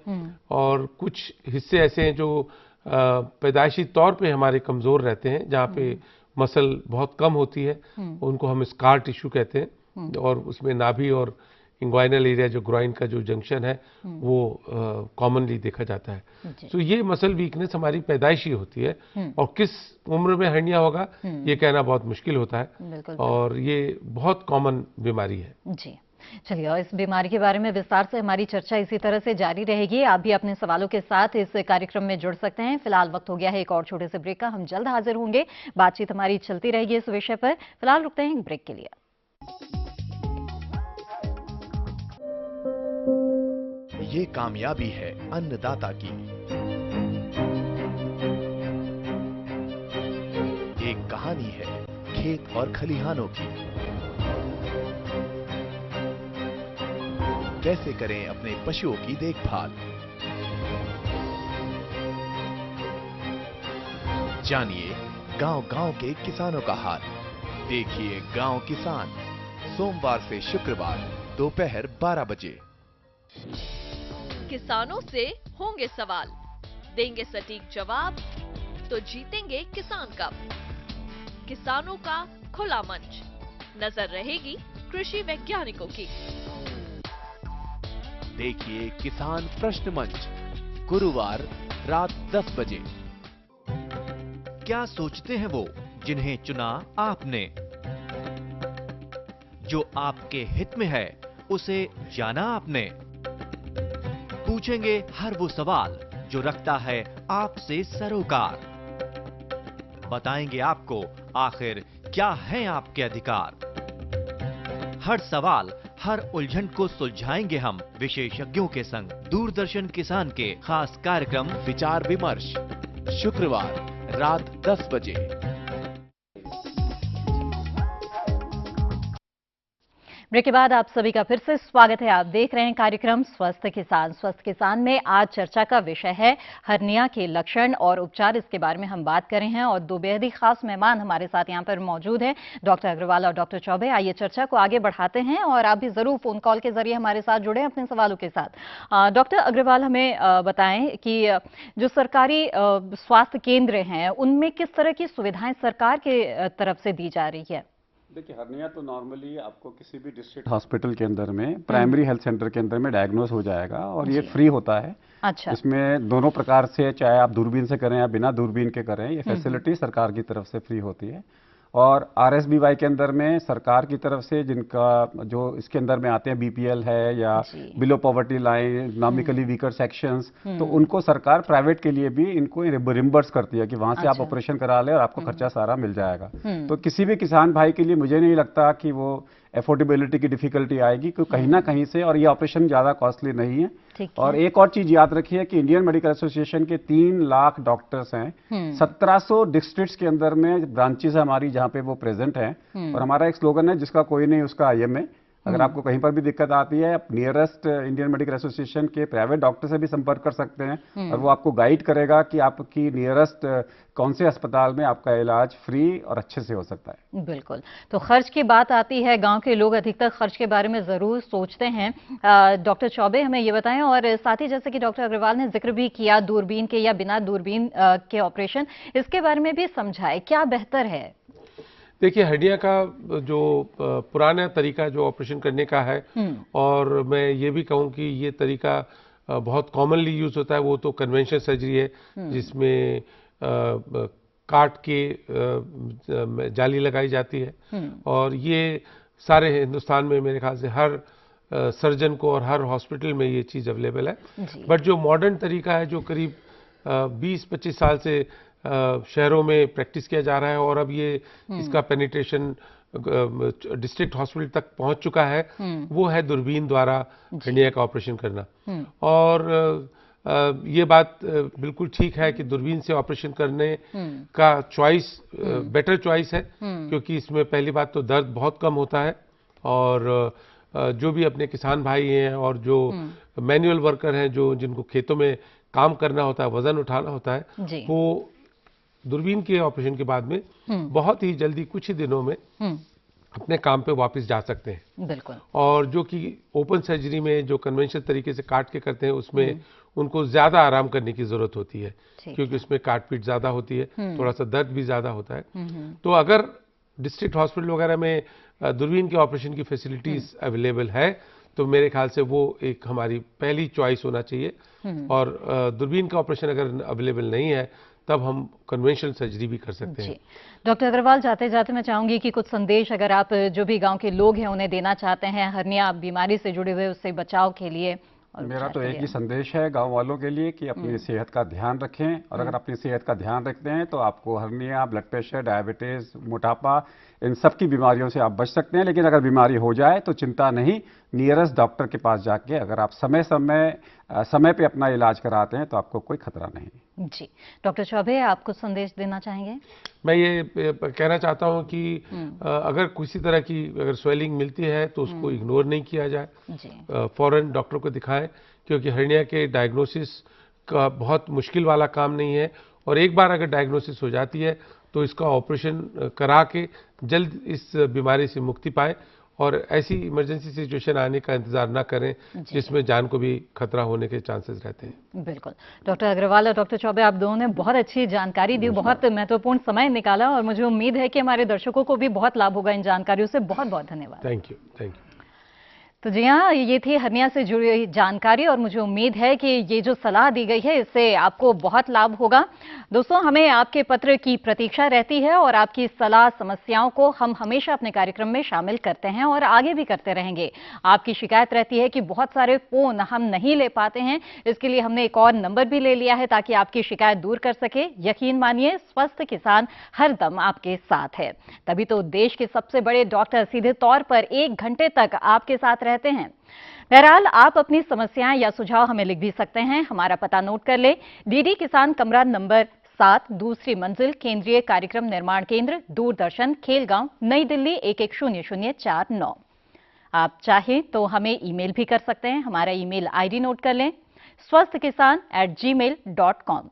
और कुछ हिस्से ऐसे हैं जो पैदाइशी तौर पे हमारे कमज़ोर रहते हैं, जहाँ पे मसल बहुत कम होती है, उनको हम स्कार टिश्यू कहते हैं। और उसमें नाभि और इंग्वाइनल एरिया जो ग्रॉइन का जो जंक्शन है वो कॉमनली देखा जाता है। तो ये मसल वीकनेस हमारी पैदाइशी होती है और किस उम्र में हर्निया होगा ये कहना बहुत मुश्किल होता है और ये बहुत कॉमन बीमारी है। जी चलिए, और इस बीमारी के बारे में विस्तार से हमारी चर्चा इसी तरह से जारी रहेगी। आप भी अपने सवालों के साथ इस कार्यक्रम में जुड़ सकते हैं। फिलहाल वक्त हो गया है एक और छोटे से ब्रेक का, हम जल्द हाजिर होंगे। बातचीत हमारी चलती रहेगी इस विषय पर। फिलहाल रुकते हैं एक ब्रेक के लिए। ये कामयाबी है अन्नदाता की, एक कहानी है खेत और खलिहानों की। कैसे करें अपने पशुओं की देखभाल, जानिए गांव-गांव के किसानों का हाल। देखिए गांव किसान, सोमवार से शुक्रवार दोपहर 12 बजे। किसानों से होंगे सवाल, देंगे सटीक जवाब, तो जीतेंगे किसान कप। किसानों का खुला मंच, नजर रहेगी कृषि वैज्ञानिकों की। देखिए किसान प्रश्न मंच, गुरुवार रात 10 बजे। क्या सोचते हैं वो जिन्हें चुना आपने? जो आपके हित में है उसे जाना आपने? पूछेंगे हर वो सवाल जो रखता है आपसे सरोकार। बताएंगे आपको आखिर क्या है आपके अधिकार। हर सवाल, हर उलझन को सुलझाएंगे हम विशेषज्ञों के संग। दूरदर्शन किसान के खास कार्यक्रम विचार विमर्श, शुक्रवार रात 10 बजे। ब्रेक के बाद आप सभी का फिर से स्वागत है। आप देख रहे हैं कार्यक्रम स्वस्थ किसान। स्वस्थ किसान में आज चर्चा का विषय है हर्निया के लक्षण और उपचार। इसके बारे में हम बात कर रहे हैं और दो बेहद ही खास मेहमान हमारे साथ यहाँ पर मौजूद हैं, डॉक्टर अग्रवाल और डॉक्टर चौबे। आइए चर्चा को आगे बढ़ाते हैं और आप भी जरूर फोन कॉल के जरिए हमारे साथ जुड़े अपने सवालों के साथ। डॉक्टर अग्रवाल, हमें बताएं कि जो सरकारी स्वास्थ्य केंद्र हैं उनमें किस तरह की सुविधाएं सरकार के तरफ से दी जा रही है? देखिए, हर्निया तो नॉर्मली आपको किसी भी डिस्ट्रिक्ट हॉस्पिटल के अंदर में, प्राइमरी हेल्थ सेंटर के अंदर में डायग्नोस हो जाएगा और ये फ्री होता है। अच्छा। इसमें दोनों प्रकार से, चाहे आप दूरबीन से करें या बिना दूरबीन के करें, ये फैसिलिटी सरकार की तरफ से फ्री होती है। और RSBY के अंदर में सरकार की तरफ से जिनका जो इसके अंदर में आते हैं, BPL है या below poverty line, economically weaker sections, तो उनको सरकार प्राइवेट के लिए भी इनको रिम्बर्स करती है कि वहां से आप ऑपरेशन करा ले और आपको खर्चा सारा मिल जाएगा। तो किसी भी किसान भाई के लिए मुझे नहीं लगता कि वो एफोर्डेबिलिटी की डिफिकल्टी आएगी, क्योंकि कहीं ना कहीं से, और ये ऑपरेशन ज्यादा कॉस्टली नहीं है। और एक और चीज याद रखिए कि इंडियन मेडिकल एसोसिएशन के 3 लाख डॉक्टर्स हैं, 1700 डिस्ट्रिक्ट्स के अंदर में ब्रांचेस है हमारी जहां पे वो प्रेजेंट हैं। और हमारा एक स्लोगन है, जिसका कोई नहीं उसका IMA। अगर आपको कहीं पर भी दिक्कत आती है, आप नियरेस्ट इंडियन मेडिकल एसोसिएशन के प्राइवेट डॉक्टर से भी संपर्क कर सकते हैं और वो आपको गाइड करेगा कि आपकी नियरेस्ट कौन से अस्पताल में आपका इलाज फ्री और अच्छे से हो सकता है। बिल्कुल। तो खर्च की बात आती है, गांव के लोग अधिकतर खर्च के बारे में जरूर सोचते हैं। डॉक्टर चौबे हमें ये बताएं, और साथ ही जैसे कि डॉक्टर अग्रवाल ने जिक्र भी किया दूरबीन के या बिना दूरबीन के ऑपरेशन, इसके बारे में भी समझाए, क्या बेहतर है? देखिए, हर्निया का जो पुराना तरीका जो ऑपरेशन करने का है, और मैं ये भी कहूँ कि ये तरीका बहुत कॉमनली यूज होता है, वो तो कन्वेंशनल सर्जरी है, जिसमें काट के जाली लगाई जाती है। और ये सारे हिंदुस्तान में मेरे ख्याल से हर सर्जन को और हर हॉस्पिटल में ये चीज़ अवेलेबल है। बट जो मॉडर्न तरीका है, जो करीब 20-25 साल से शहरों में प्रैक्टिस किया जा रहा है, और अब ये इसका पेनिट्रेशन डिस्ट्रिक्ट हॉस्पिटल तक पहुंच चुका है, वो है दूरबीन द्वारा हर्निया का ऑपरेशन करना। और ये बात बिल्कुल ठीक है कि दूरबीन से ऑपरेशन करने का चॉइस बेटर चॉइस है, क्योंकि इसमें पहली बात तो दर्द बहुत कम होता है, और जो भी अपने किसान भाई हैं और जो मैनुअल वर्कर हैं, जो जिनको खेतों में काम करना होता है, वजन उठाना होता है, वो दूरबीन के ऑपरेशन के बाद में बहुत ही जल्दी, कुछ ही दिनों में अपने काम पे वापस जा सकते हैं। बिल्कुल। और जो कि ओपन सर्जरी में जो कन्वेंशनल तरीके से काट के करते हैं, उसमें उनको ज्यादा आराम करने की जरूरत होती है, क्योंकि उसमें काटपीट ज्यादा होती है, थोड़ा सा दर्द भी ज्यादा होता है। तो अगर डिस्ट्रिक्ट हॉस्पिटल वगैरह में दूरबीन के ऑपरेशन की फैसिलिटीज अवेलेबल है, तो मेरे ख्याल से वो एक हमारी पहली चॉइस होना चाहिए। और दूरबीन का ऑपरेशन अगर अवेलेबल नहीं है तब हम कन्वेंशनल सर्जरी भी कर सकते हैं। डॉक्टर अग्रवाल, जाते जाते मैं चाहूंगी कि कुछ संदेश अगर आप जो भी गांव के लोग हैं उन्हें देना चाहते हैं, हर्निया बीमारी से जुड़े हुए उससे बचाव के लिए। मेरा तो एक ही संदेश है गांव वालों के लिए कि अपनी सेहत का ध्यान रखें, और अगर अपनी सेहत का ध्यान रखते हैं तो आपको हर्निया, ब्लड प्रेशर, डायबिटीज, मोटापा, इन सब की बीमारियों से आप बच सकते हैं। लेकिन अगर बीमारी हो जाए तो चिंता नहीं, नियरेस्ट डॉक्टर के पास जाके अगर आप समय पे अपना इलाज कराते हैं तो आपको कोई खतरा नहीं। जी डॉक्टर चौबे, आप कुछ संदेश देना चाहेंगे? मैं ये कहना चाहता हूं कि अगर किसी तरह की अगर स्वेलिंग मिलती है तो उसको इग्नोर नहीं किया जाए, फौरन डॉक्टर को दिखाएं, क्योंकि हर्निया के डायग्नोसिस का बहुत मुश्किल वाला काम नहीं है, और एक बार अगर डायग्नोसिस हो जाती है तो इसका ऑपरेशन करा के जल्द इस बीमारी से मुक्ति पाए, और ऐसी इमरजेंसी सिचुएशन आने का इंतजार ना करें जिसमें जान को भी खतरा होने के चांसेस रहते हैं। बिल्कुल। डॉक्टर अग्रवाल और डॉक्टर चौबे, आप दोनों ने बहुत अच्छी जानकारी दी, बहुत महत्वपूर्ण समय निकाला, और मुझे उम्मीद है कि हमारे दर्शकों को भी बहुत लाभ होगा इन जानकारियों से। बहुत बहुत धन्यवाद। Thank you. Thank you. तो जी हाँ, ये थी हर्निया से जुड़ी जानकारी, और मुझे उम्मीद है कि ये जो सलाह दी गई है इससे आपको बहुत लाभ होगा। दोस्तों, हमें आपके पत्र की प्रतीक्षा रहती है, और आपकी सलाह समस्याओं को हम हमेशा अपने कार्यक्रम में शामिल करते हैं और आगे भी करते रहेंगे। आपकी शिकायत रहती है कि बहुत सारे फोन हम नहीं ले पाते हैं, इसके लिए हमने एक और नंबर भी ले लिया है ताकि आपकी शिकायत दूर कर सके। यकीन मानिए, स्वस्थ किसान हर दम आपके साथ है। तभी तो देश के सबसे बड़े डॉक्टर सीधे तौर पर 1 घंटे तक आपके साथ रहते हैं। बहरहाल, आप अपनी समस्याएं या सुझाव हमें लिख भी सकते हैं। हमारा पता नोट कर ले, डीडी किसान कमरा नंबर 7, दूसरी मंजिल, केंद्रीय कार्यक्रम निर्माण केंद्र, दूरदर्शन, खेलगांव, नई दिल्ली 110049। आप चाहें तो हमें ईमेल भी कर सकते हैं। हमारा ईमेल आईडी नोट कर लें, swasthkisan@gmail.com।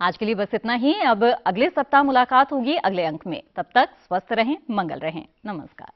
आज के लिए बस इतना ही। अब अगले सप्ताह मुलाकात होगी अगले अंक में। तब तक स्वस्थ रहें, मंगल रहें। नमस्कार।